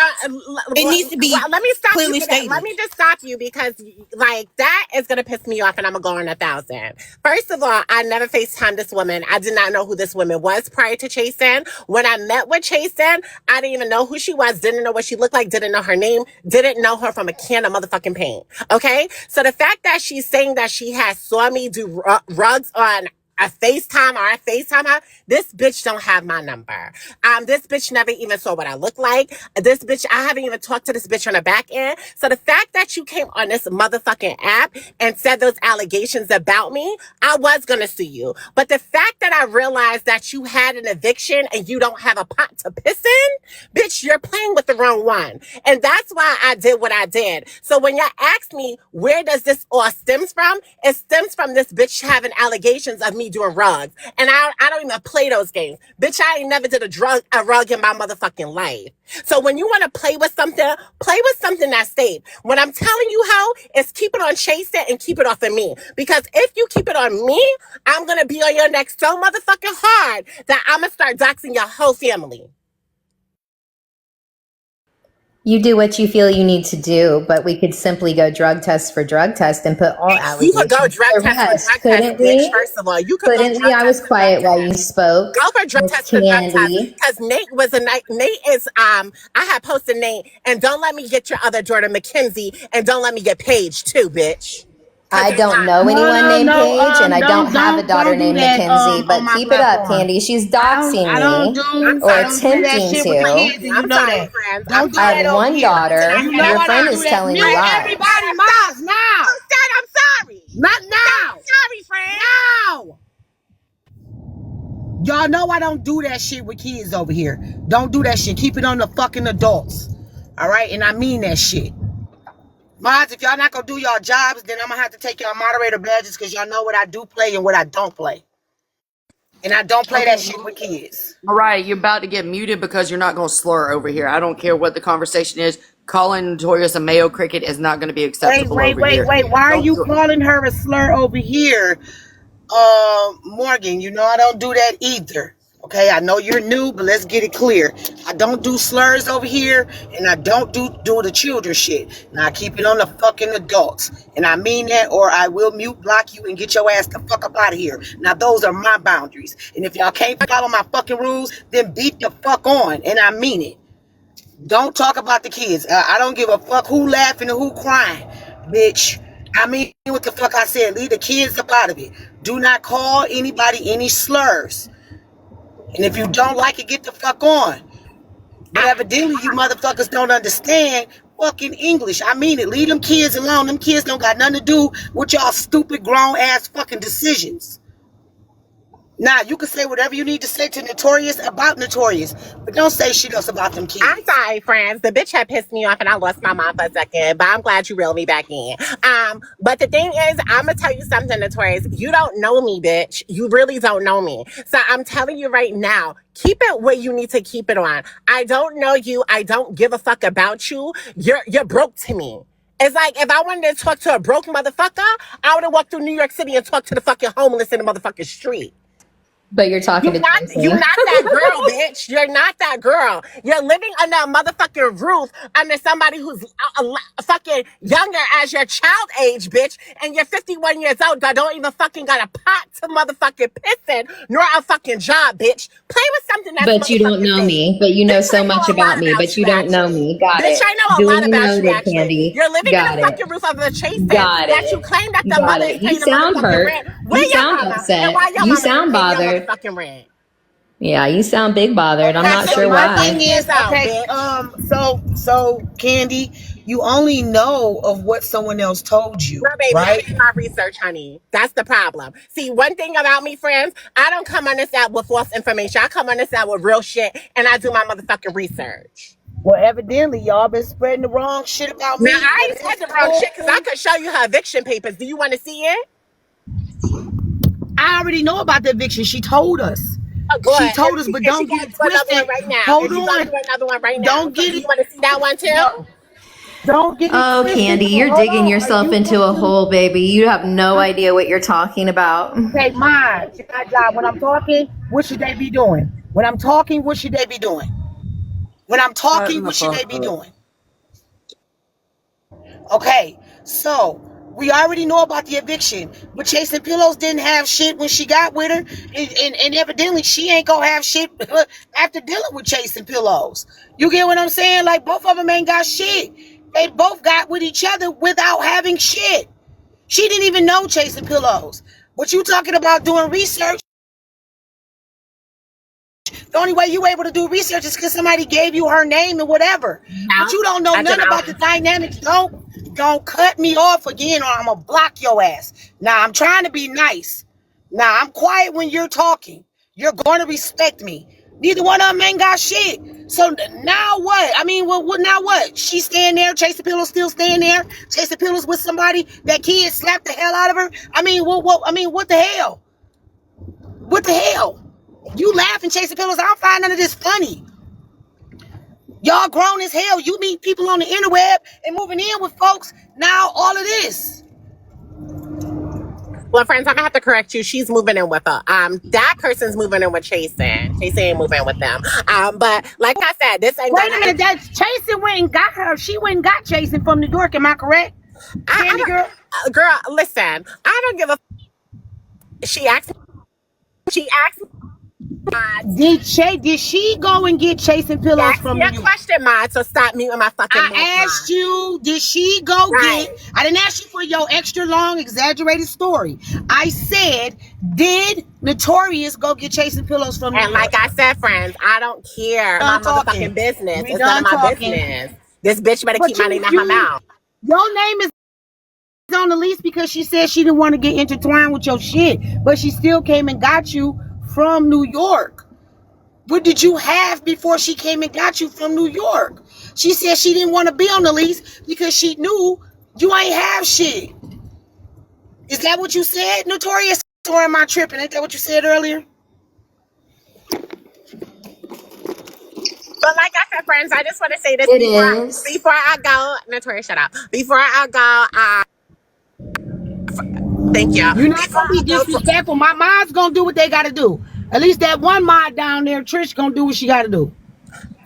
It needs to Well, be let me stop you clearly for that. Let stated. me just stop you because, like, that is gonna piss me off, and I'm gonna go on 1,000. First of all, I never FaceTimed this woman. I did not know who this woman was prior to Chasen. When I met with Chasen, I didn't even know who she was. Didn't know what she looked like. Didn't know her name. Didn't know her from a can of motherfucking paint. Okay, so the fact that she's saying that she has saw me do rugs on a FaceTime or a FaceTime her. This bitch don't have my number. This bitch never even saw what I look like. This bitch, I haven't even talked to this bitch on the back end. So the fact that you came on this motherfucking app and said those allegations about me, I was gonna sue you. But the fact that I realized that you had an eviction and you don't have a pot to piss in, bitch, you're playing with the wrong one. And that's why I did what I did. So when y'all ask me, where does this all stems from? It stems from this bitch having allegations of me doing rugs. And I don't even play those games. Bitch, I ain't never did a rug in my motherfucking life. So when you want to play with something that's safe. What I'm telling you, how is keep it on Chase It and keep it off of me. Because if you keep it on me, I'm gonna be on your neck so motherfucking hard that I'm gonna start doxing your whole family. You do what you feel you need to do, but we could simply go drug test for drug test and put all You allegations could go drug to test for rest, drug test, couldn't bitch. we? First of all, you could go Couldn't we? drug I was test for drug quiet while you test. spoke, Go for drug Miss test for drug test. Candy. Because Nate was a Nate. Nate is I had posted Nate, and don't let me get your other daughter Mackenzie, and don't let me get Paige too, bitch. I don't know No, anyone no, named no. Paige, and I don't have a daughter Don't do named that. Mackenzie. On But my keep it up, platform. Candy. She's I doxing don't me do. or I don't do that attempting shit with to. kids, and you I'm know sorry, that. friends. Don't do I that have over one here. daughter. You know Your I friend don't is do that. telling you Mute lies. everybody, Miles, now. Who said I'm sorry? Not now. Sorry, friend. Now. Y'all know I don't do that shit with kids over here. Don't do that shit. Keep it on the fucking adults. All right? And I mean that shit. Mods, if y'all not gonna do y'all jobs, then I'm gonna have to take y'all moderator badges because y'all know what I do play and what I don't play. And I don't play Okay, that shit with kids. Mariah, you're about to get muted because you're not going to slur over here. I don't care what the conversation is. Calling Notorious a Mayo cricket is not going to be acceptable over here. Why are Don't you do it. calling her a slur over here? Morgan, you know I don't do that either. Okay, I know you're new, but let's get it clear. I don't do slurs over here, and I don't do the children shit. Now I keep it on the fucking adults, and I mean that, or I will mute, block you, and get your ass the fuck up out of here. Now those are my boundaries, and if y'all can't follow my fucking rules, then beat the fuck on, and I mean it. Don't talk about the kids. I don't give a fuck who laughing and who crying, bitch. I mean what the fuck I said. Leave the kids up out of it. Do not call anybody any slurs. And if you don't like it, get the fuck on. But evidently you motherfuckers don't understand fucking English. I mean it. Leave them kids alone. Them kids don't got nothing to do with y'all stupid grown ass fucking decisions. Now, you can say whatever you need to say to Notorious about Notorious, but don't say shit else about them kids. I'm sorry, friends. The bitch had pissed me off and I lost my mind for a second, but I'm glad you reeled me back in. But the thing is, I'm gonna tell you something, Notorious. You don't know me, bitch. You really don't know me. So I'm telling you right now, keep it where you need to keep it on. I don't know you. I don't give a fuck about you. You're broke to me. It's like if I wanted to talk to a broke motherfucker, I would have walked through New York City and talked to the fucking homeless in the motherfucking street. But you're talking to You're Jason. not that girl, bitch. You're not that girl. You're living under a motherfucking roof under somebody who's fucking younger as your child age, bitch. And you're 51 years old that don't even fucking got a pot to motherfucking piss in, nor a fucking job, bitch. Play with something that's But you don't motherfucking know safe. me. But you know Bitch, so I know much a lot about me. about But you, you don't know actually. me. Got Bitch, it. I know a lot Duly about you, noted, actually. Candy. You're living in Got a it. fucking roof of a chasing Got that you it. claim that the Got mother it. is You paying the sound motherfucking hurt. rent. Where You your sound mama? And upset. why your You mama ain't sound paying your bothered. motherfucking rent? Yeah, you sound big bothered. I'm Okay, not At so sure 51 my why. thing fucking is, years old, okay, bitch. so Candy, you only know of what someone else told you, No, baby, I right? did my research, honey. That's the problem. See, one thing about me, friends, I don't come on this app with false information. I come on this app with real shit, and I do my motherfucking research. Well, evidently y'all been spreading the wrong shit about Now, me, I but ain't it's said the wrong shit because I cool. could show you her eviction papers. Do you want to see it? I already know about the eviction. She told us. Oh, good. She told us, but And she don't got get to it do another one twisted. right now. Hold And she's going to on. do another one right now. Don't So, get do you it. want to see that one too? Don't get it Oh, twisted. Candy, So you're hold digging on. Are yourself you into a going to hole, baby. You have no idea what you're talking about. take mine? It's my job. When I'm talking, what should they be doing? When I'm talking, what should they be doing? When I'm talking, Shutting the what should they fuck be up. doing? Okay, so we already know about the eviction, but Chasing Pillows didn't have shit when she got with her, and evidently she ain't gonna have shit after dealing with Chasing Pillows. You get what I'm saying? Like both of them ain't got shit. They both got with each other without having shit. She didn't even know Chasing Pillows. But you talking about doing research? The only way you were able to do research is because somebody gave you her name and whatever. But No, you don't know I nothing don't. about the dynamics. Don't cut me off again, or I'm gonna block your ass. Now I'm trying to be nice. Now I'm quiet when you're talking. You're going to respect me. Neither one of them ain't got shit. So now what? I mean, what now what? She staying there, Chasing Pillows still staying there, Chasing Pillows with somebody that kid slapped the hell out of her. I mean, what the hell? What the hell? You laughing, Chasing Pillows. I don't find none of this funny. Y'all grown as hell. You meet people on the interweb and moving in with folks. Now all of this. Well, friends, I'm gonna have to correct you. She's moving in with her. That person's moving in with Chasen. Chasen ain't moving with them. But like I said, this ain't Wait a gonna. minute, that's Chasing went and got her. She went and got Chasing from New York. Am I correct? Candy girl. Girl, listen. I don't give a. She asked. She asked. Did she go and get Chasing pillows That's from your New York? question, Mod. So stop muting my fucking mic, I asked Mod. you, did she go Right. get? I didn't ask you for your extra long, exaggerated story. I said, did Notorious go get Chasing pillows from New And York? like I said, friends, I don't care Done my talking. motherfucking business. We It's none done of my talking. business. This bitch better But keep my name in her mouth. Your name is on the lease because she said she didn't want to get intertwined with your shit, but she still came and got you from New York. What did you have before she came and got you from New York? She said she didn't want to be on the lease because she knew you ain't have shit. Is that what you said, Notorious? Or am I tripping? Ain't that what you said earlier? But like I said, friends, I just want to say this It is. before I go. Notorious, shut up. Before I go, thank you. You're not Before gonna be I go disrespectful. My mod's gonna do what they gotta do. At least that one mod down there, Trish, gonna do what she gotta do.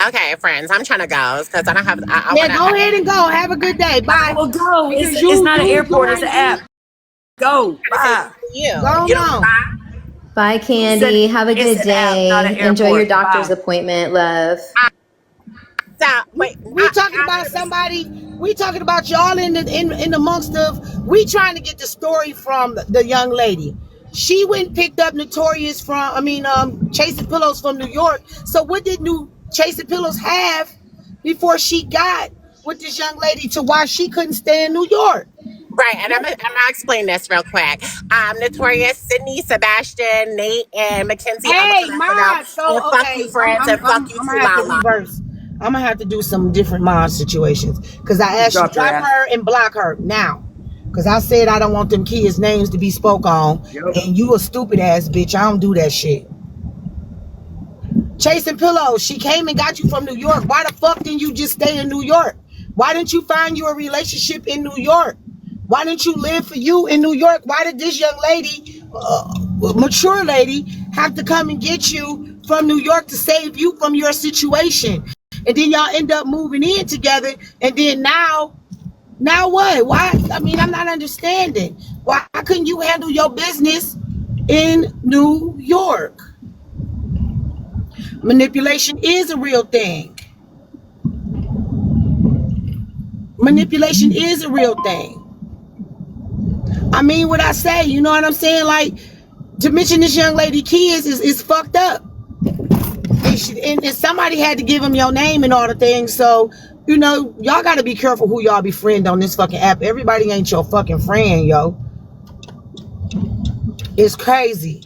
okay, friends, I'm trying to go because I don't have. I Yeah, want go ahead and go. Have a good day. Bye. Well, go. Because It's not an airport. It's an app. Go. Bye. you. Go You don't on. bye. Bye, Candy. Have a It's good an app, not an day. Enjoy your airport. doctor's Bye. appointment, love. So wait, We talking about somebody. We talking about y'all in the amongst of. We trying to get the story from the young lady. She went and picked up Notorious from. Chasing Pillows from New York. So what did New Chasing Pillows have before she got with this young lady to why she couldn't stay in New York? right, and I'm gonna explain this real quick. Notorious, Sydney, Sebastian, Nate, and Mackenzie. I'm Hey, gonna mod. So and fuck okay, you, friends, and fuck you I'm too, gonna have to Mama. reverse. I'm gonna have to do some different mod situations because I asked you Drop your drop ass. her and block her now. Because I said I don't want them kids' names to be spoke on, Yep. and you a stupid ass bitch. I don't do that shit. Chasing Pillows. She came and got you from New York. Why the fuck didn't you just stay in New York? Why didn't you find you a relationship in New York? Why didn't you live for you in New York? Why did this young lady, mature lady, have to come and get you from New York to save you from your situation? And then y'all end up moving in together. And then now what? Why? I mean, I'm not understanding. Why couldn't you handle your business in New York? Manipulation is a real thing. Manipulation is a real thing. I mean what I say, you know what I'm saying? Like, to mention this young lady kids is fucked up. And somebody had to give him your name and all the things. So, you know, y'all got to be careful who y'all befriend on this fucking app. Everybody ain't your fucking friend, yo. It's crazy.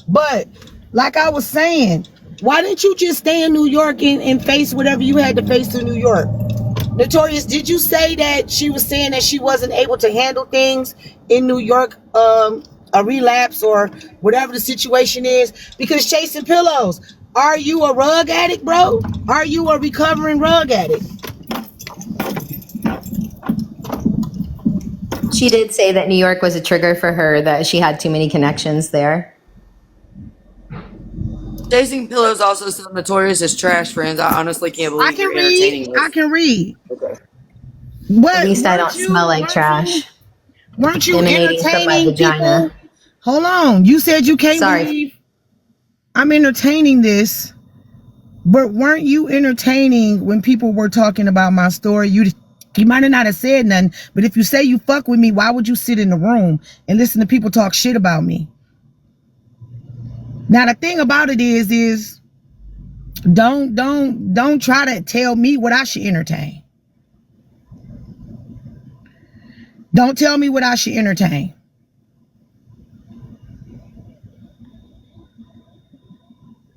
But, like I was saying, why didn't you just stay in New York and face whatever you had to face in New York? Notorious, did you say that she was saying that she wasn't able to handle things in New York, a relapse or whatever the situation is? Because Chasing Pillows, are you a rug addict, bro? Are you a recovering rug addict? She did say that New York was a trigger for her, that she had too many connections there. Chasing Pillows also said Notorious is trash, friends. I honestly can't believe you're entertaining this. I can read. Okay. What, At least I don't smell like trash. Weren't you Emanating from my entertaining vagina. people? Hold on. You said you can't Sorry. believe I'm entertaining this. But weren't you entertaining when people were talking about my story? You might have not have said nothing, but if you say you fuck with me, why would you sit in the room and listen to people talk shit about me? Now the thing about it is don't try to tell me what I should entertain. Don't tell me what I should entertain.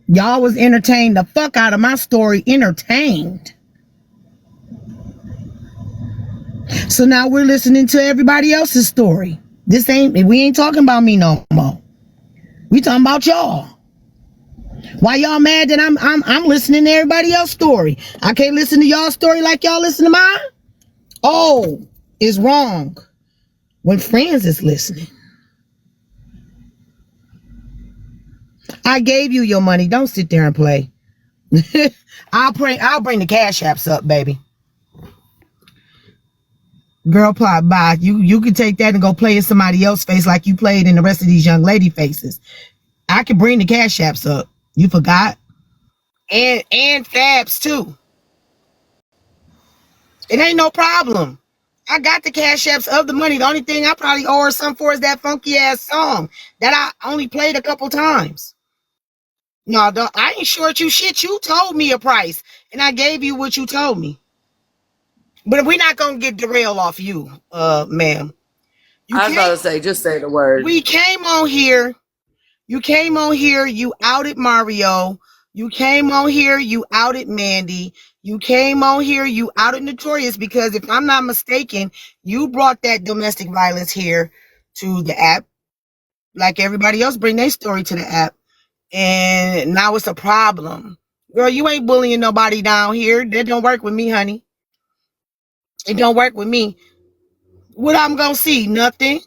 Y'all was entertained the fuck out of my story, entertained. So now we're listening to everybody else's story. We ain't talking about me no more. We talking about y'all. Why y'all mad that I'm listening to everybody else's story? I can't listen to y'all's story like y'all listen to mine? Oh, it's wrong when friends is listening. I gave you your money. Don't sit there and play. I'll bring the cash apps up, baby. Girl, plot bye. You can take that and go play in somebody else's face like you played in the rest of these young lady faces. I can bring the cash apps up. You forgot? And Fabs too. It ain't no problem. I got the cash apps of the money. The only thing I probably owe her some for is that funky ass song that I only played a couple times. No, I ain't short you shit. You told me a price, and I gave you what you told me. But we're not gonna get derailed off you, ma'am. I was about to say, just say the word. We came on here. You came on here. You outed Mario. You came on here. You outed Mandy. You came on here. You outed Notorious because if I'm not mistaken, you brought that domestic violence here to the app, like everybody else bring their story to the app, and now it's a problem. Girl, you ain't bullying nobody down here. That don't work with me, honey. It don't work with me. What I'm gonna see? Nothing.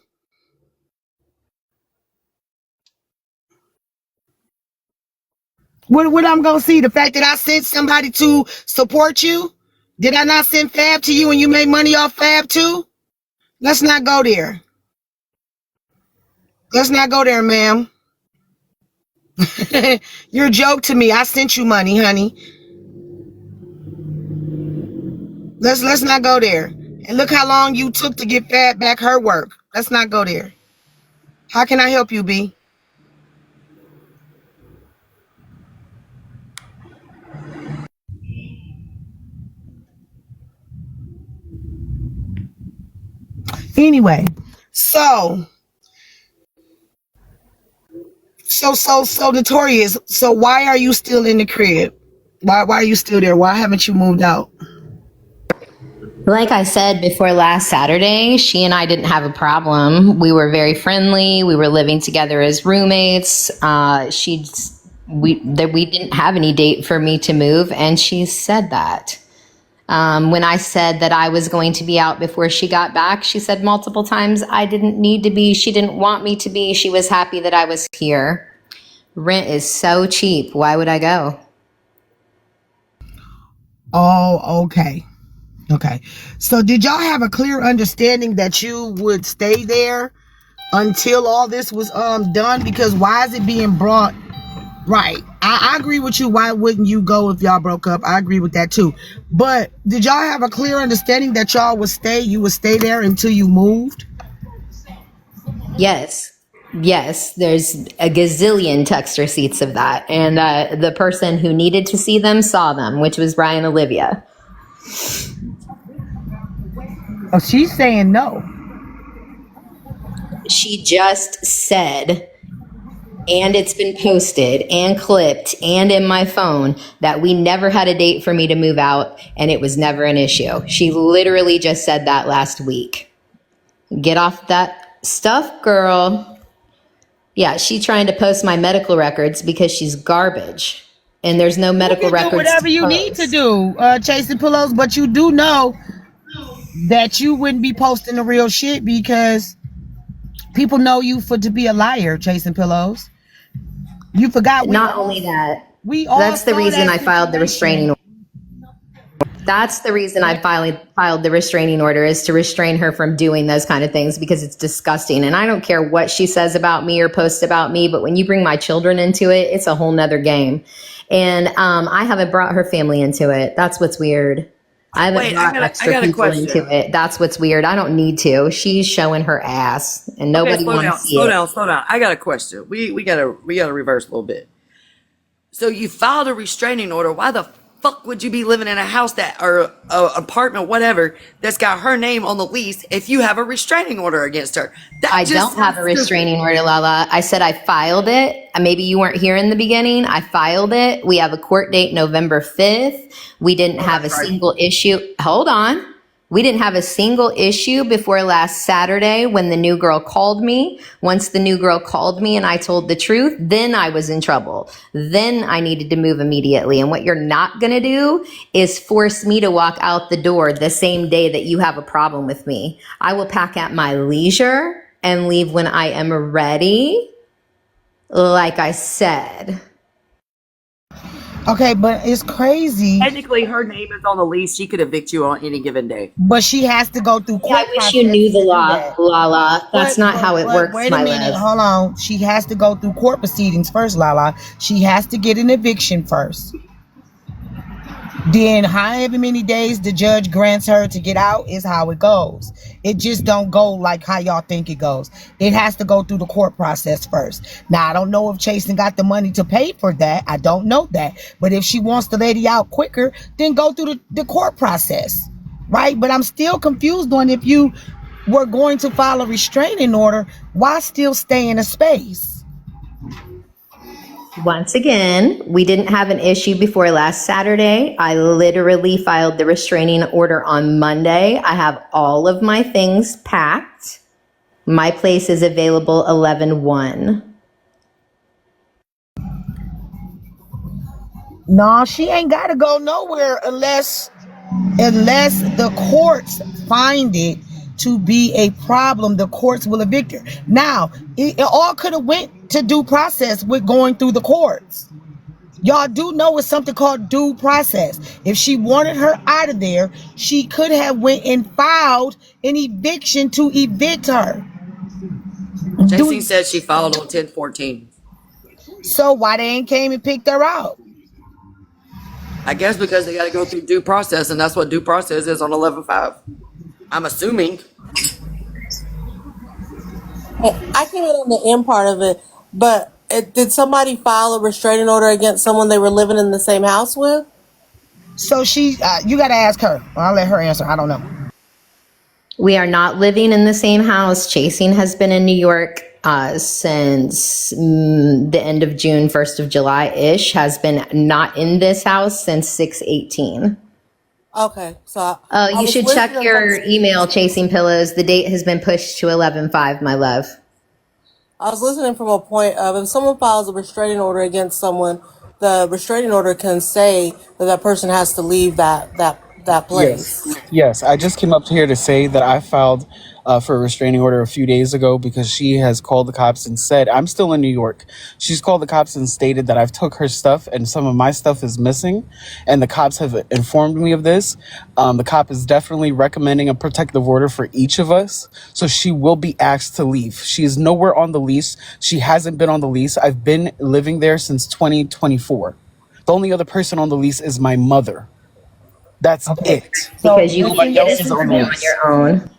What I'm gonna see? The fact that I sent somebody to support you? Did I not send Fab to you and you made money off Fab too? Let's not go there. Let's not go there, ma'am. You're a joke to me. I sent you money, honey. Let's not go there. And look how long you took to get Fab back her work. Let's not go there. How can I help you, B? Anyway, so Notorious. So why are you still in the crib? Why are you still there? Why haven't you moved out? Like I said before last Saturday, she and I didn't have a problem. We were very friendly. We were living together as roommates. We didn't have any date for me to move, and she said that. When I said that I was going to be out before she got back, she said multiple times I didn't need to be. She didn't want me to be. She was happy that I was here. Rent is so cheap. Why would I go? Oh, okay. Okay. So did y'all have a clear understanding that you would stay there until all this was done? Because why is it being brought? Right. I agree with you. Why wouldn't you go if y'all broke up? I agree with that too. But did y'all have a clear understanding that you would stay there until you moved? Yes. Yes, there's a gazillion text receipts of that. And the person who needed to see them saw them, which was Brian Olivia. Oh, she's saying no. She just said, and it's been posted and clipped and in my phone, that we never had a date for me to move out and it was never an issue. She literally just said that last week. Get off that stuff, girl. Yeah, she's trying to post my medical records because she's garbage. And there's no medical records. Do whatever you need to do, chasing pillows, but you do know that you wouldn't be posting the real shit because people know you to be a liar, chasing pillows. You forgot. Not only that, that's the reason I filed the restraining order. That's the reason I filed the restraining order, is to restrain her from doing those kind of things because it's disgusting. And I don't care what she says about me or posts about me, but when you bring my children into it, it's a whole nother game. And I haven't brought her family into it. That's what's weird. I haven't brought extra people into it. That's what's weird. I don't need to. She's showing her ass, and nobody wants to see it. Slow down. I got a question. We gotta reverse a little bit. So you filed a restraining order. Why the fuck would you be living in a house or a apartment, whatever, that's got her name on the lease if you have a restraining order against her? I don't have a restraining order, Lala. I said I filed it. Maybe you weren't here in the beginning. I filed it. We have a court date November 5th. We didn't have a single issue. Hold on. We didn't have a single issue before last Saturday when the new girl called me. Once the new girl called me and I told the truth, then I was in trouble. Then I needed to move immediately. And what you're not going to do is force me to walk out the door the same day that you have a problem with me. I will pack at my leisure and leave when I am ready. Like I said. Okay, but it's crazy. Technically, her name is on the lease. She could evict you on any given day. But she has to go through court I wish you knew processes the to do law, that. Lala. That's not how it works, Wait a my minute, love. hold on. She has to go through court proceedings first, Lala. She has to get an eviction first. Then however many days the judge grants her to get out is how it goes. It just don't go like how y'all think it goes. It has to go through the court process first. Now I don't know if Chasen got the money to pay for that. I don't know that. But if she wants the lady out quicker, then go through the court process. Right? But I'm still confused on if you were going to file a restraining order, why still stay in a space? Once again, we didn't have an issue before last Saturday. I literally filed the restraining order on Monday. I have all of my things packed. My place is available 11/1. No, she ain't got to go nowhere unless the courts find it to be a problem. The courts will evict her. Now, it all could have went to due process with going through the courts. Y'all do know it's something called due process. If she wanted her out of there, she could have went and filed an eviction to evict her. JC said she filed on 10/14. So why they ain't came and picked her out? I guess because they got to go through due process, and that's what due process is on 11/5. I'm assuming. I came in on the end part of it, but did somebody file a restraining order against someone they were living in the same house with? So you got to ask her. I'll let her answer. I don't know. We are not living in the same house. Chasing has been in New York since the end of June, 1st of July-ish, has been not in this house since 6/18. Okay, so You should check your email, Chasing Pillows. The date has been pushed to 11/5, my love. I was listening from a point of if someone files a restraining order against someone, the restraining order can say that person has to leave that place. Yes. I just came up here to say that I filed for a restraining order a few days ago because she has called the cops and said, I'm still in New York. She's called the cops and stated that I've took her stuff and some of my stuff is missing. And the cops have informed me of this. The cop is definitely recommending a protective order for each of us. So she will be asked to leave. She is nowhere on the lease. She hasn't been on the lease. I've been living there since 2024. The only other person on the lease is my mother. That's it. Because you can get else it is on on the your list. own.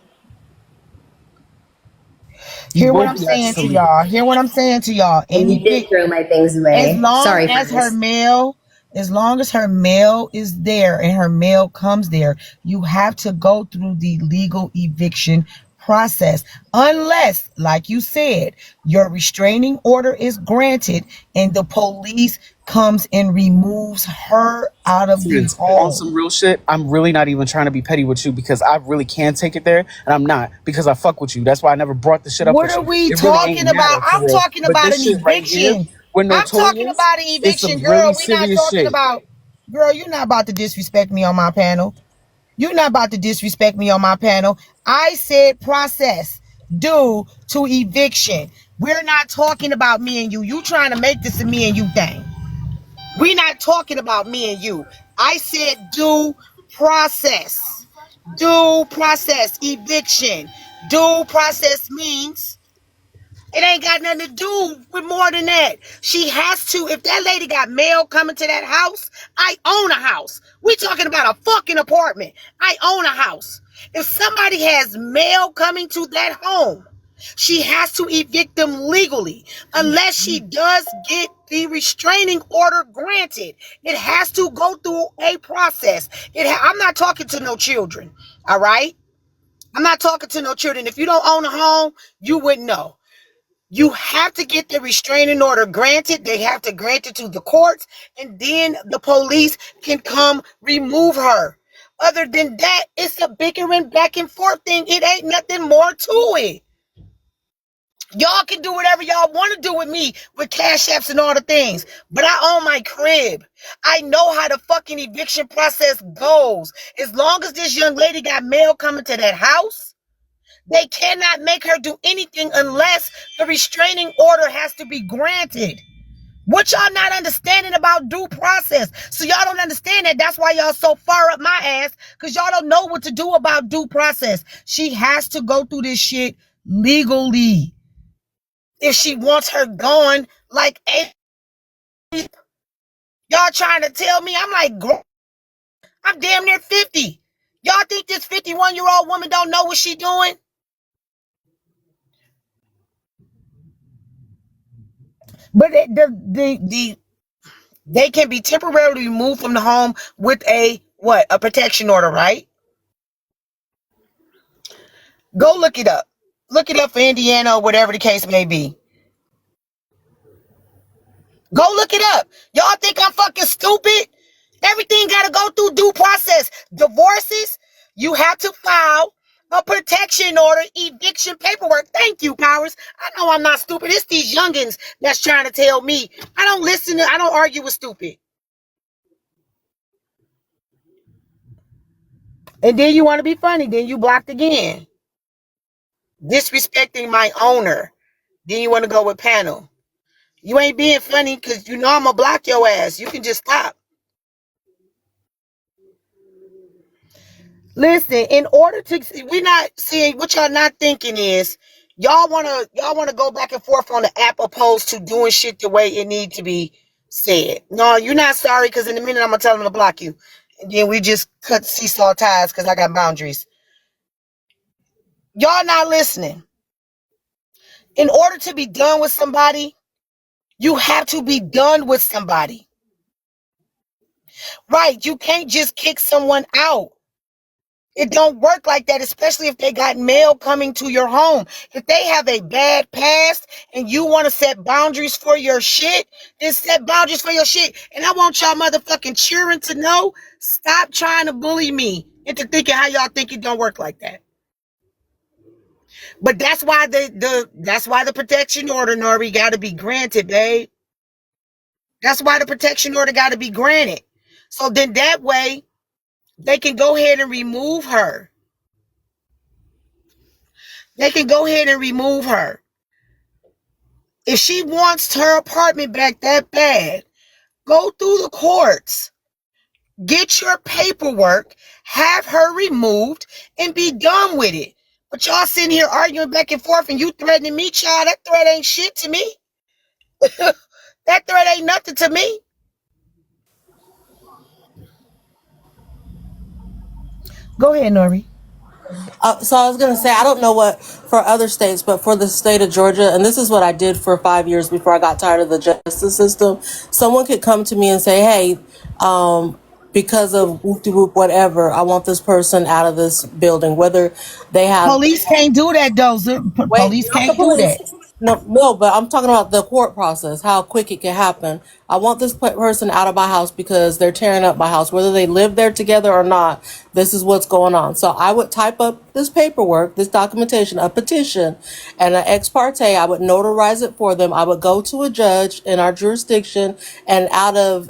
Hear what I'm saying to y'all. Hear what I'm saying to y'all. And you did throw my things away. As long Sorry as for her this. mail, as long as her mail is there and her mail comes there, you have to go through the legal eviction process. Unless, like you said, your restraining order is granted and the police comes and removes her out of the On home. some real shit, I'm really not even trying to be petty with you because I really can take it there, and I'm not because I fuck with you. That's why I never brought the shit up. What are we talking about? I'm talking about an eviction. I'm talking about an eviction, girl. We not talking about, girl, you're not about to disrespect me on my panel. You're not about to disrespect me on my panel. I said process due to eviction. We're not talking about me and you. You trying to make this a me and you thing. We're not talking about me and you. I said due process. Due process eviction. Due process means it ain't got nothing to do with more than that. She has to, if that lady got mail coming to that house, I own a house. We talking about a fucking apartment. I own a house. If somebody has mail coming to that home, she has to evict them legally. Unless she does get the restraining order granted. It has to go through a process. I'm not talking to no children, all right? I'm not talking to no children. If you don't own a home, you wouldn't know. You have to get the restraining order granted. They have to grant it to the courts, and then the police can come remove her. Other than that, it's a bickering back and forth thing. It ain't nothing more to it. Y'all can do whatever y'all want to do with me with cash apps and all the things, but I own my crib. I know how the fucking eviction process goes. As long as this young lady got mail coming to that house, They cannot make her do anything unless the restraining order has to be granted. What y'all not understanding about due process? So y'all don't understand that. That's why y'all so far up my ass, because y'all don't know what to do about due process. She has to go through this shit legally. If she wants her gone, like, y'all trying to tell me, I'm like, I'm damn near 50. Y'all think this 51-year-old woman don't know what she doing? But they can be temporarily removed from the home with a what? A protection order, right? Go look it up. Look it up for Indiana or whatever the case may be. Go look it up. Y'all think I'm fucking stupid? Everything got to go through due process. Divorces, you have to file a protection order, eviction paperwork. Thank you, Powers. I know I'm not stupid. It's these youngins that's trying to tell me. I don't argue with stupid. And then you want to be funny. Then you blocked again. Disrespecting my owner. Then you want to go with panel. You ain't being funny because you know I'm going to block your ass. You can just stop. Listen, in order to, we're not seeing what y'all not thinking is y'all wanna go back and forth on the app opposed to doing shit the way it need to be said. No, you're not sorry because in a minute I'm gonna tell them to block you, and then we just cut seesaw ties because I got boundaries. Y'all not listening. In order to be done with somebody, you have to be done with somebody, right? You can't just kick someone out. It don't work like that, especially if they got mail coming to your home. If they have a bad past and you want to set boundaries for your shit, then set boundaries for your shit. And I want y'all motherfucking cheering to know, stop trying to bully me into thinking how y'all think it don't work like that. But that's why the protection order, Nori, got to be granted, babe. That's why the protection order got to be granted. So then that way they can go ahead and remove her. They can go ahead and remove her. If she wants her apartment back that bad, go through the courts. Get your paperwork, have her removed, and be done with it. But y'all sitting here arguing back and forth and you threatening me, child. That threat ain't shit to me. That threat ain't nothing to me. Go ahead, Nori. So I was going to say, I don't know what for other states, but for the state of Georgia, and this is what I did for 5 years before I got tired of the justice system. Someone could come to me and say, hey, because of whoop-de-whoop, whatever, I want this person out of this building, whether they have... Police can't do that, though. Wait, Police not the can't do police. that. No, but I'm talking about the court process, how quick it can happen. I want this person out of my house because they're tearing up my house, whether they live there together or not. This is what's going on. So I would type up this paperwork, this documentation, a petition, and an ex parte. I would notarize it for them. I would go to a judge in our jurisdiction, and out of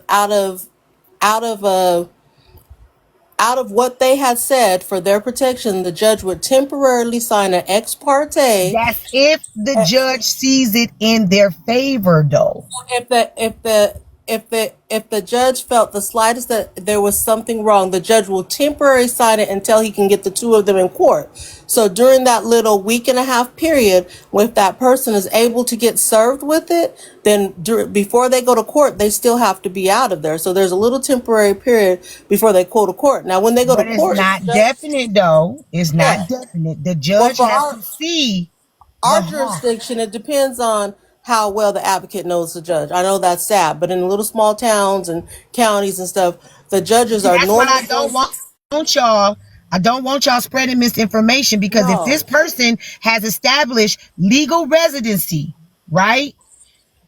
what they had said for their protection, the judge would temporarily sign an ex parte. That's if the judge sees it in their favor, though. If the judge felt the slightest that there was something wrong, the judge will temporarily sign it until he can get the two of them in court. So during that little week and a half period, if that person is able to get served with it, then before they go to court, they still have to be out of there. So there's a little temporary period before they go to court. Now, when they go But to it's court, not definite, though. It's yeah. not definite. The Well, judge for has to see the our harm. jurisdiction, it depends on how well the advocate knows the judge. I know that's sad, but in little small towns and counties and stuff, the judges See, are that's what normally I going don't want y'all. I don't want y'all spreading misinformation because if this no. person has established legal residency, right?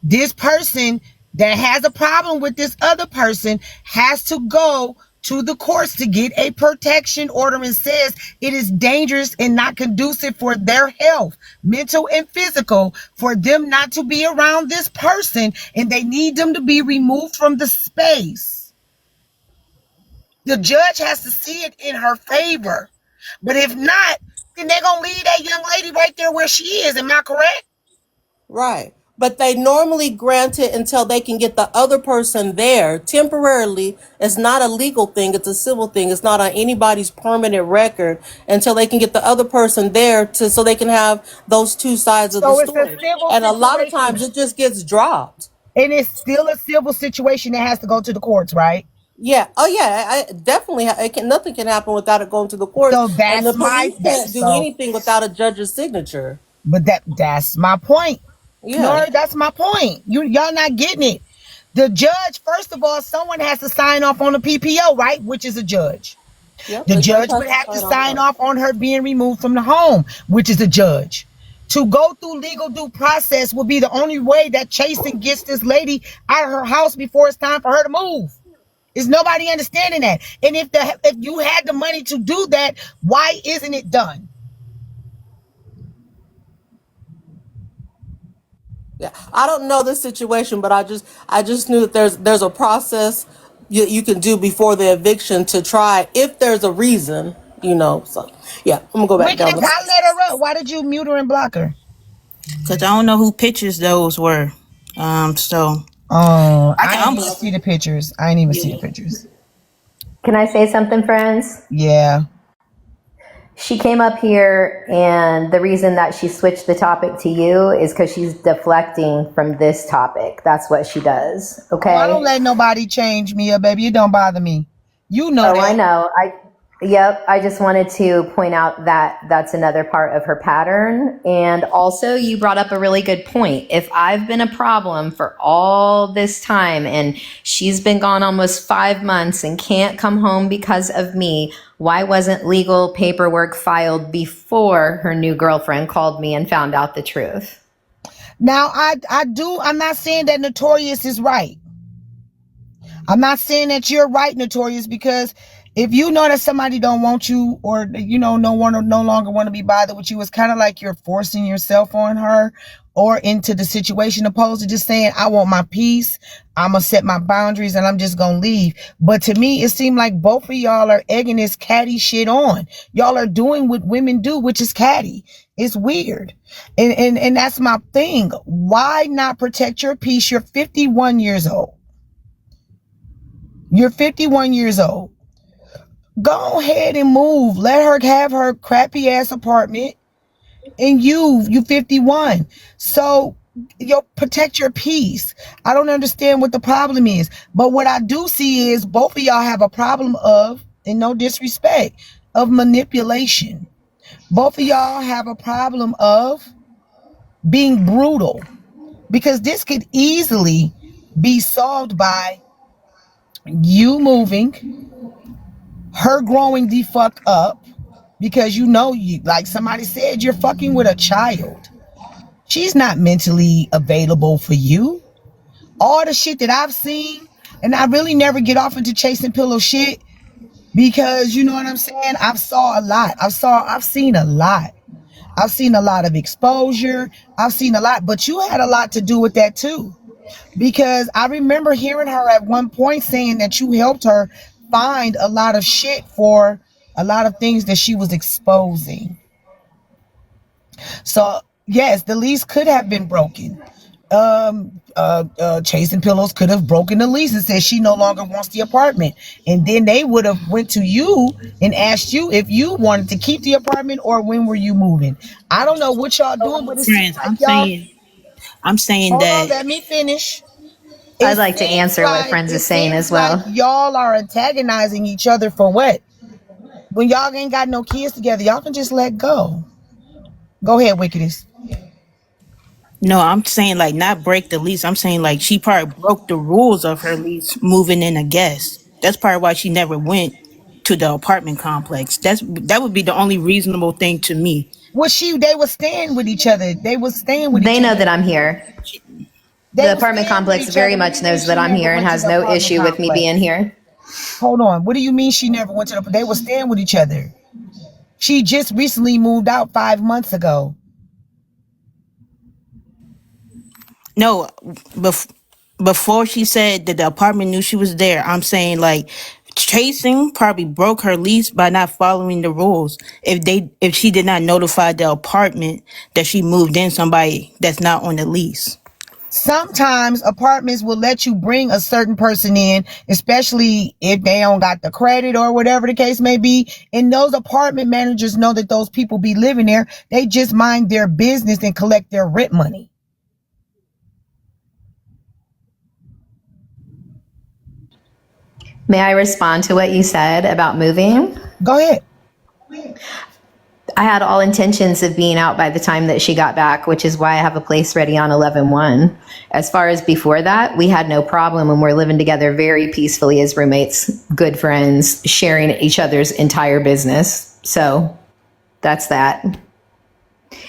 This person that has a problem with this other person has to go to the courts to get a protection order and says it is dangerous and not conducive for their health, mental and physical, for them not to be around this person and they need them to be removed from the space. The judge has to see it in her favor. But if not, then they're gonna leave that young lady right there where she is. Am I correct? Right. But they normally grant it until they can get the other person there temporarily. It's not a legal thing, it's a civil thing. It's not on anybody's permanent record until they can get the other person there to so they can have those two sides of the So it's a story. civil And a lot of times situation. it just gets dropped. And it's still a civil situation that has to go to the courts, right? Yeah. Oh, yeah. I definitely. It can. Nothing can happen without it going to the courts, So and the that's my police that can't do so anything without a judge's signature. but that's my point. Yeah. No, that's my point. Y'all not getting it. The judge, first of all, someone has to sign off on the PPO, right? Which is a judge. Yep. The The judge judge has would to have to sign off sign on it. off on her being removed from the home, which is a judge. To go through legal due process will be the only way that Chasen gets this lady out of her house before it's time for her to move. Is nobody understanding that? And if you had the money to do that, why isn't it done? Yeah. I don't know this situation, but I just knew that there's a process you can do before the eviction to try if there's a reason. So yeah, I'm gonna go back Wicked, down I the let her up. Why did you mute her and block her? Because I don't know who pictures those were. So Oh, I I can didn't even unblock. see the pictures. I didn't even see the Yeah. pictures. Can I say something, friends? Yeah. She came up here, and the reason that she switched the topic to you is because she's deflecting from this topic. That's what she does. Oh, I don't Okay. let nobody change me up, baby. It don't bother me. You know Oh, I that. know. Yep. I just wanted to point out that that's another part of her pattern. And also, you brought up a really good point. If I've been a problem for all this time and she's been gone almost 5 months and can't come home because of me, why wasn't legal paperwork filed before her new girlfriend called me and found out the truth? Now, I'm not saying that Notorious is right. I'm not saying that you're right, Notorious, because if you know that somebody don't want you or, no longer want to be bothered with you, it's kind of like you're forcing yourself on her or into the situation opposed to just saying, I want my peace. I'm going to set my boundaries and I'm just going to leave. But to me, it seemed like both of y'all are egging this catty shit on. Y'all are doing what women do, which is catty. It's weird. And that's my thing. Why not protect your peace? You're 51 years old. You're 51 years old. Go ahead and move. Let her have her crappy ass apartment. And you 51. So protect your peace. I don't understand what the problem is. But what I do see is both of y'all have a problem of, and no disrespect, of manipulation. Both of y'all have a problem of being brutal. Because this could easily be solved by you moving, her growing the fuck up, because you like somebody said, you're fucking with a child. She's not mentally available for you. All the shit that I've seen, and I really never get off into chasing pillow shit because you know what I'm saying? I've saw a lot. I've seen a lot. I've seen a lot of exposure. I've seen a lot, but you had a lot to do with that too. Because I remember hearing her at one point saying that you helped her find a lot of shit for a lot of things that she was exposing. So yes, the lease could have been broken. Chasing Pillows could have broken the lease and said she no longer wants the apartment, and then they would have went to you and asked you if you wanted to keep the apartment or when were you moving. I don't know what y'all doing, but it seems Friends, like y'all. I'm saying Hold on, that let me finish. I'd It like to seems answer what like Friends is saying as well. y'all are antagonizing each other for what? When y'all ain't got no kids together, y'all can just let go. Go ahead, Wickedest. no, I'm saying like not break the lease. I'm saying like she probably broke the rules of her lease moving in a guest. That's probably why she never went to the apartment complex. That would be the only reasonable thing to me. Well, they was staying with each other. They was staying with They each know other. that I'm here. They The was apartment staying with complex each other. very What do much you mean knows that she I'm never here and went to has the no apartment issue with me being complex? here. Hold on. What do you mean she never went to the? They were staying with each other. She just recently moved out 5 months ago. No, before she said that the apartment knew she was there, I'm saying like Chasing probably broke her lease by not following the rules. If she did not notify the apartment that she moved in somebody that's not on the lease. Sometimes apartments will let you bring a certain person in, especially if they don't got the credit or whatever the case may be. And those apartment managers know that those people be living there. They just mind their business and collect their rent money. May I respond to what you said about moving? Go ahead. I had all intentions of being out by the time that she got back, which is why I have a place ready on 11/1. As far as before that, we had no problem and we're living together very peacefully as roommates, good friends, sharing each other's entire business. So that's that.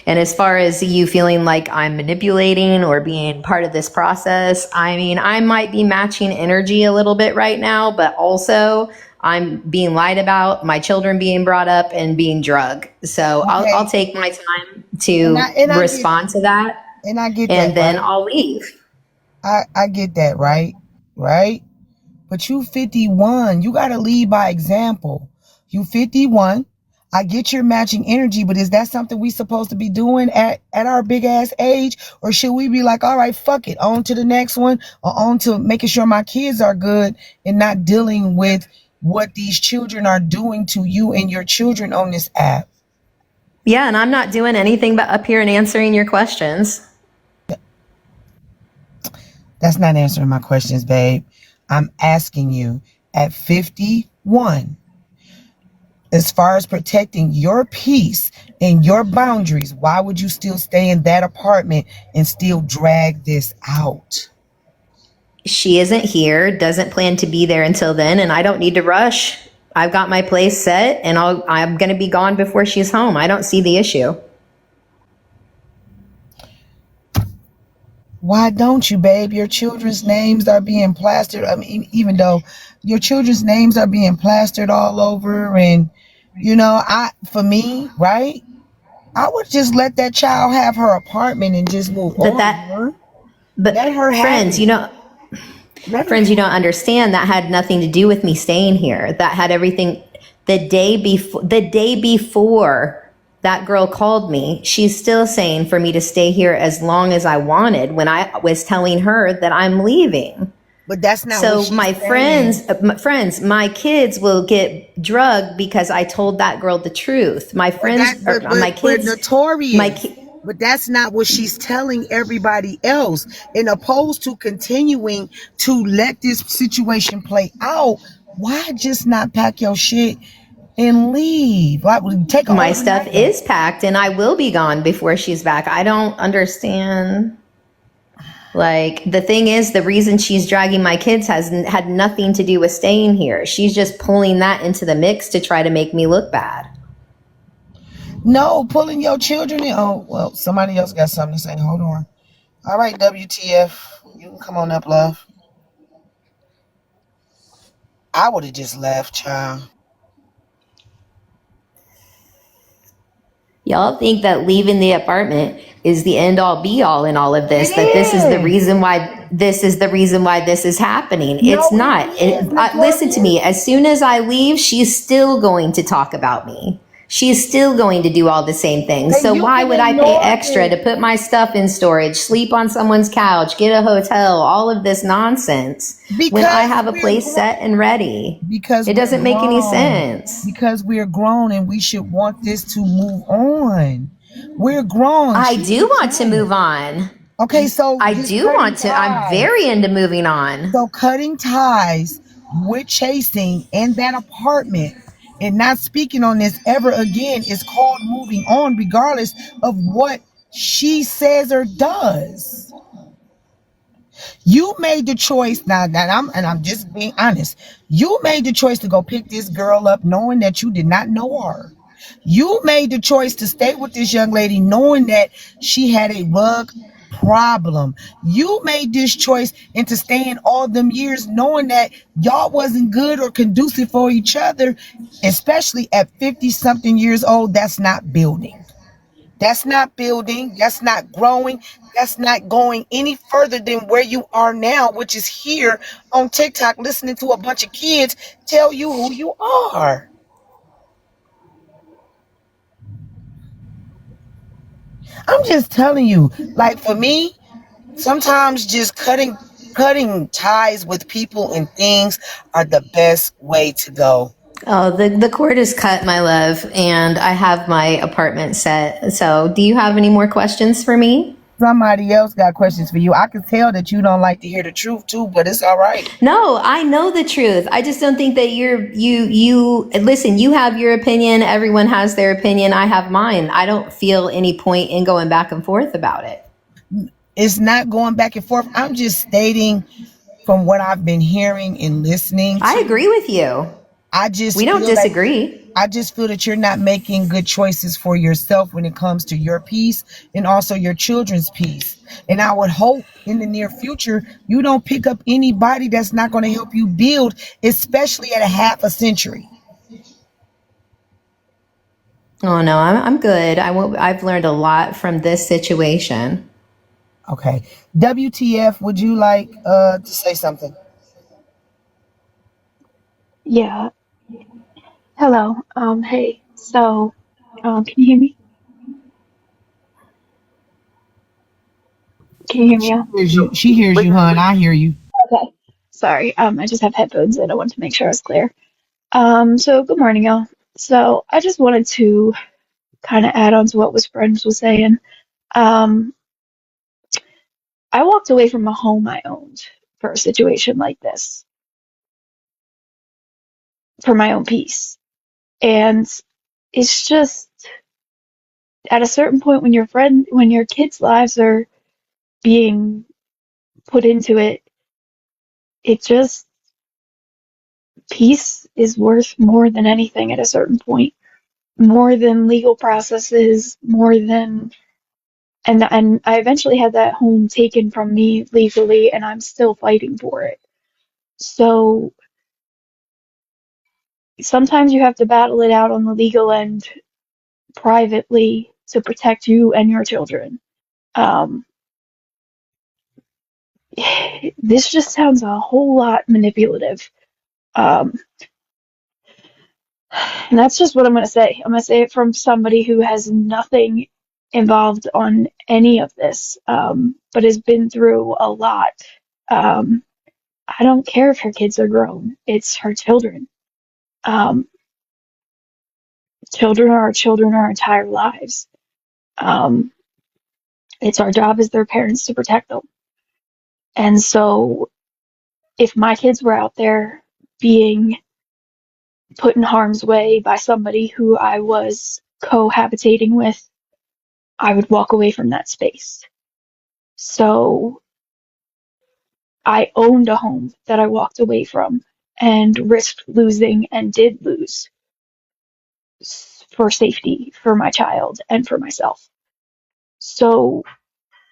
And as far as you feeling like I'm manipulating or being part of this process, I mean, I might be matching energy a little bit right now, but also I'm being lied about, my children being brought up and being drugged. So Okay. I'll take my time to I respond to that, And I get and that, then right? I'll leave. I get that, right? Right? But you 51. You got to lead by example. You 51. I get your matching energy, but is that something we supposed to be doing at our big ass age? Or should we be like, all right, fuck it, on to the next one, or on to making sure my kids are good and not dealing with what these children are doing to you and your children on this app? Yeah, and I'm not doing anything but up here and answering your questions. That's not answering my questions, babe. I'm asking you at 51, as far as protecting your peace and your boundaries, why would you still stay in that apartment and still drag this out? She isn't here, doesn't plan to be there until then, and I don't need to rush. I've got my place set, and I'm going to be gone before she's home. I don't see the issue. Why don't you, babe? Your children's names are being plastered. I mean, even though your children's names are being plastered all over, and for me, right? I would just let that child have her apartment and just move But on. but Let her have friends, it. friends, you don't understand. That had nothing to do with me staying here. That had everything. The day before that girl called me, she's still saying for me to stay here as long as I wanted when I was telling her that I'm leaving. But that's not So what she's my saying. friends, my kids will get drugged because I told that girl the truth. My friends, my kids, Notorious. But that's not what she's telling everybody else. And opposed to continuing to let this situation play out, why just not pack your shit and leave? Like, take a my stuff overnight. is packed and I will be gone before she's back. I don't understand. Like, the thing is, the reason she's dragging my kids has had nothing to do with staying here. She's just pulling that into the mix to try to make me look bad. No, pulling your children in. Oh, well, somebody else got something to say. Hold on. All right, WTF. You can come on up, love. I would have just left, child. Y'all think that leaving the apartment is the end all be all in all of this, that this is the reason why this is happening. It's not. Listen to me. As soon as I leave, she's still going to talk about me. She's still going to do all the same things. So why would I pay extra to put my stuff in storage, sleep on someone's couch, get a hotel, all of this nonsense when I have a place set and ready? Because it doesn't make any sense. Because we're grown and we should want this to move on. We're grown. I do want to move on. Okay, so I do want to. I'm very into moving on. So cutting ties with chasing in that apartment and not speaking on this ever again is called moving on, regardless of what she says or does. You made the choice. Now I'm just being honest. You made the choice to go pick this girl up knowing that you did not know her. You made the choice to stay with this young lady knowing that she had a rug problem. You made this choice into staying all them years knowing that y'all wasn't good or conducive for each other, especially at 50 something years old. That's not building. That's not building. That's not growing. That's not going any further than where you are now, which is here on TikTok listening to a bunch of kids tell you who you are. I'm just telling you, like for me, sometimes just cutting ties with people and things are the best way to go. Oh, the cord is cut, my love, and I have my apartment set. So, do you have any more questions for me? Somebody else got questions for you. I can tell that you don't like to hear the truth too, but it's all right. No, I know the truth. I just don't think that you listen, you have your opinion, everyone has their opinion, I have mine. I don't feel any point in going back and forth about it. It's not going back and forth. I'm just stating from what I've been hearing and listening I to. agree with you. I just We don't feel like disagree. I just feel that you're not making good choices for yourself when it comes to your peace and also your children's peace. And I would hope in the near future you don't pick up anybody that's not going to help you build, especially at a half a century. Oh no, I'm good. I've learned a lot from this situation. Okay. WTF, would you like to say something? Yeah. Hello. Hey. So, can you hear me? Can you hear me? Al? She hears you, hon. I hear you. Okay. Sorry. I just have headphones in. I wanted to make sure I was clear. So good morning, y'all. So I just wanted to kind of add on to what was friends was saying. Um, I walked away from a home I owned for a situation like this, for my own peace. And it's just at a certain point when your kids' lives are being put into it, it just peace is worth more than anything at a certain point, more than legal processes, more than and I eventually had that home taken from me legally and I'm still fighting for it. So sometimes you have to battle it out on the legal end privately to protect you and your children. Um, this just sounds a whole lot manipulative. Um, And that's just what I'm going to say. I'm going to say it from somebody who has nothing involved on any of this, but has been through a lot. Um, I don't care if her kids are grown, it's her children. Um, children are our children our entire lives. Um, it's our job as their parents to protect them. And so if my kids were out there being put in harm's way by somebody who I was cohabitating with, I would walk away from that space. So I owned a home that I walked away from and risked losing and did lose for safety for my child and for myself. So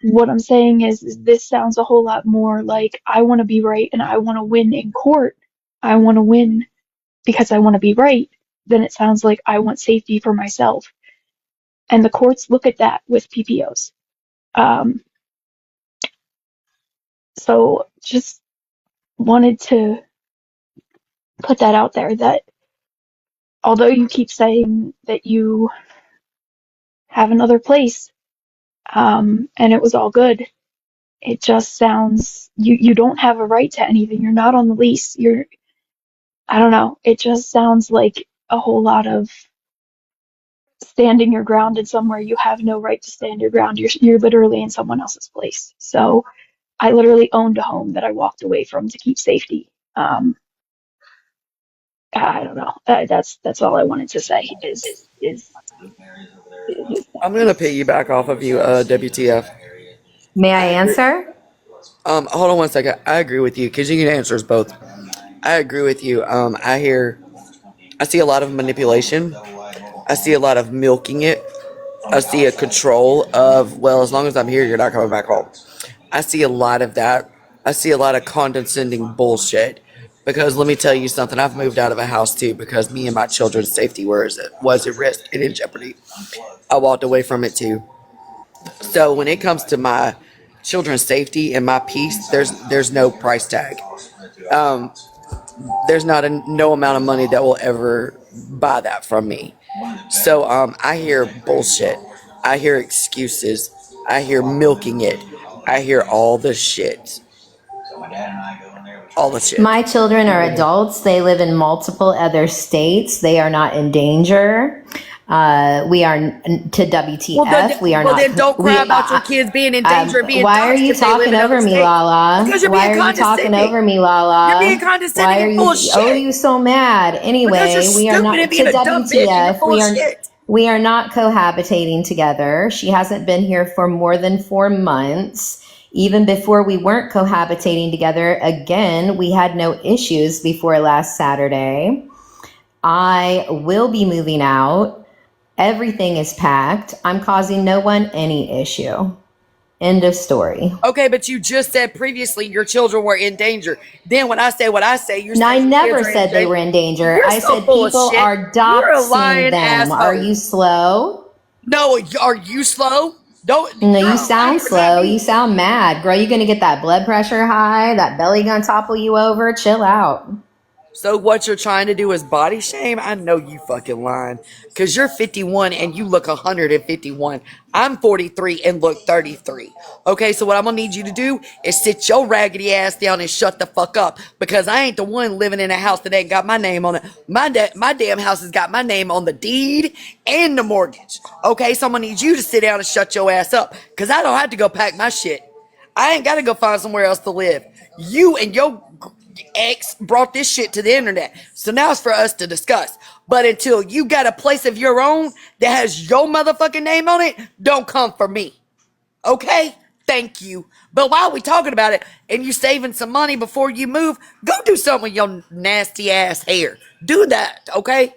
what I'm saying is this sounds a whole lot more like I want to be right and I want to win in court. I want to win because I want to be right. Then it sounds like I want safety for myself. And the courts look at that with PPOs. Um, so just wanted to put that out there that although you keep saying that you have another place, and it was all good, it just sounds you don't have a right to anything. You're not on the lease. I don't know. It just sounds like a whole lot of standing your ground in somewhere you have no right to stand your ground. You're literally in someone else's place. So I literally owned a home that I walked away from to keep safety. I don't know. That's all I wanted to say is it just I'm sounds. gonna piggyback off of you, WTF. May I I agree. answer? Hold on one second. I agree with you because you can answer us both. I agree with you. I see a lot of manipulation. I see a lot of milking it. I see a control of, well, as long as I'm here, you're not coming back home. I see a lot of that. I see a lot of condescending bullshit. Because let me tell you something, I've moved out of a house too because me and my children's safety was at risk and in jeopardy. I walked away from it too. So when it comes to my children's safety and my peace, there's no price tag. Um, there's not no amount of money that will ever buy that from me. So I hear bullshit. I hear excuses. I hear milking it. I hear all the shit. All the shit. My children are adults. They live in multiple other states. They are not in danger. We are to WTF. We are well, not. then don't cry about your kids being in danger and being Why are doxxed you if they live talking in other over me, states. Lala? Because you're Why being are you talking condescending. over me, Lala? You're being condescending Why are and full you? of shit. Oh, you so mad? Anyway, Because you're we are stupid not and to being a dumb bitch and you're WTF. full of shit. We are not cohabitating together. She hasn't been here for more than 4 months. Even before we weren't cohabitating together, again, we had no issues before last Saturday. I will be moving out. Everything is packed. I'm causing no one any issue. End of story. Okay, but you just said previously your children were in danger. Then when I say what I say, you're No, I saying your never kids are said they were in danger. You're I so said full of people shit. are You're a doxing lying them. Are asshole. you slow? No, are you slow? Don't. No, You're you a sound liar, not slow. me. You sound mad. Girl, you gonna get that blood pressure high? That belly gonna topple you over? Chill out. So what you're trying to do is body shame? I know you fucking lying. Because you're 51 and you look 151. I'm 43 and look 33. Okay, so what I'm going to need you to do is sit your raggedy ass down and shut the fuck up. Because I ain't the one living in a house that ain't got my name on it. My damn house has got my name on the deed and the mortgage. Okay, so I'm going to need you to sit down and shut your ass up. Because I don't have to go pack my shit. I ain't got to go find somewhere else to live. You and your ex brought this shit to the internet. So now it's for us to discuss. But until you got a place of your own that has your motherfucking name on it, don't come for me. Okay? Thank you. But while we talking about it and you saving some money before you move, go do something with your nasty ass hair. Do that, okay?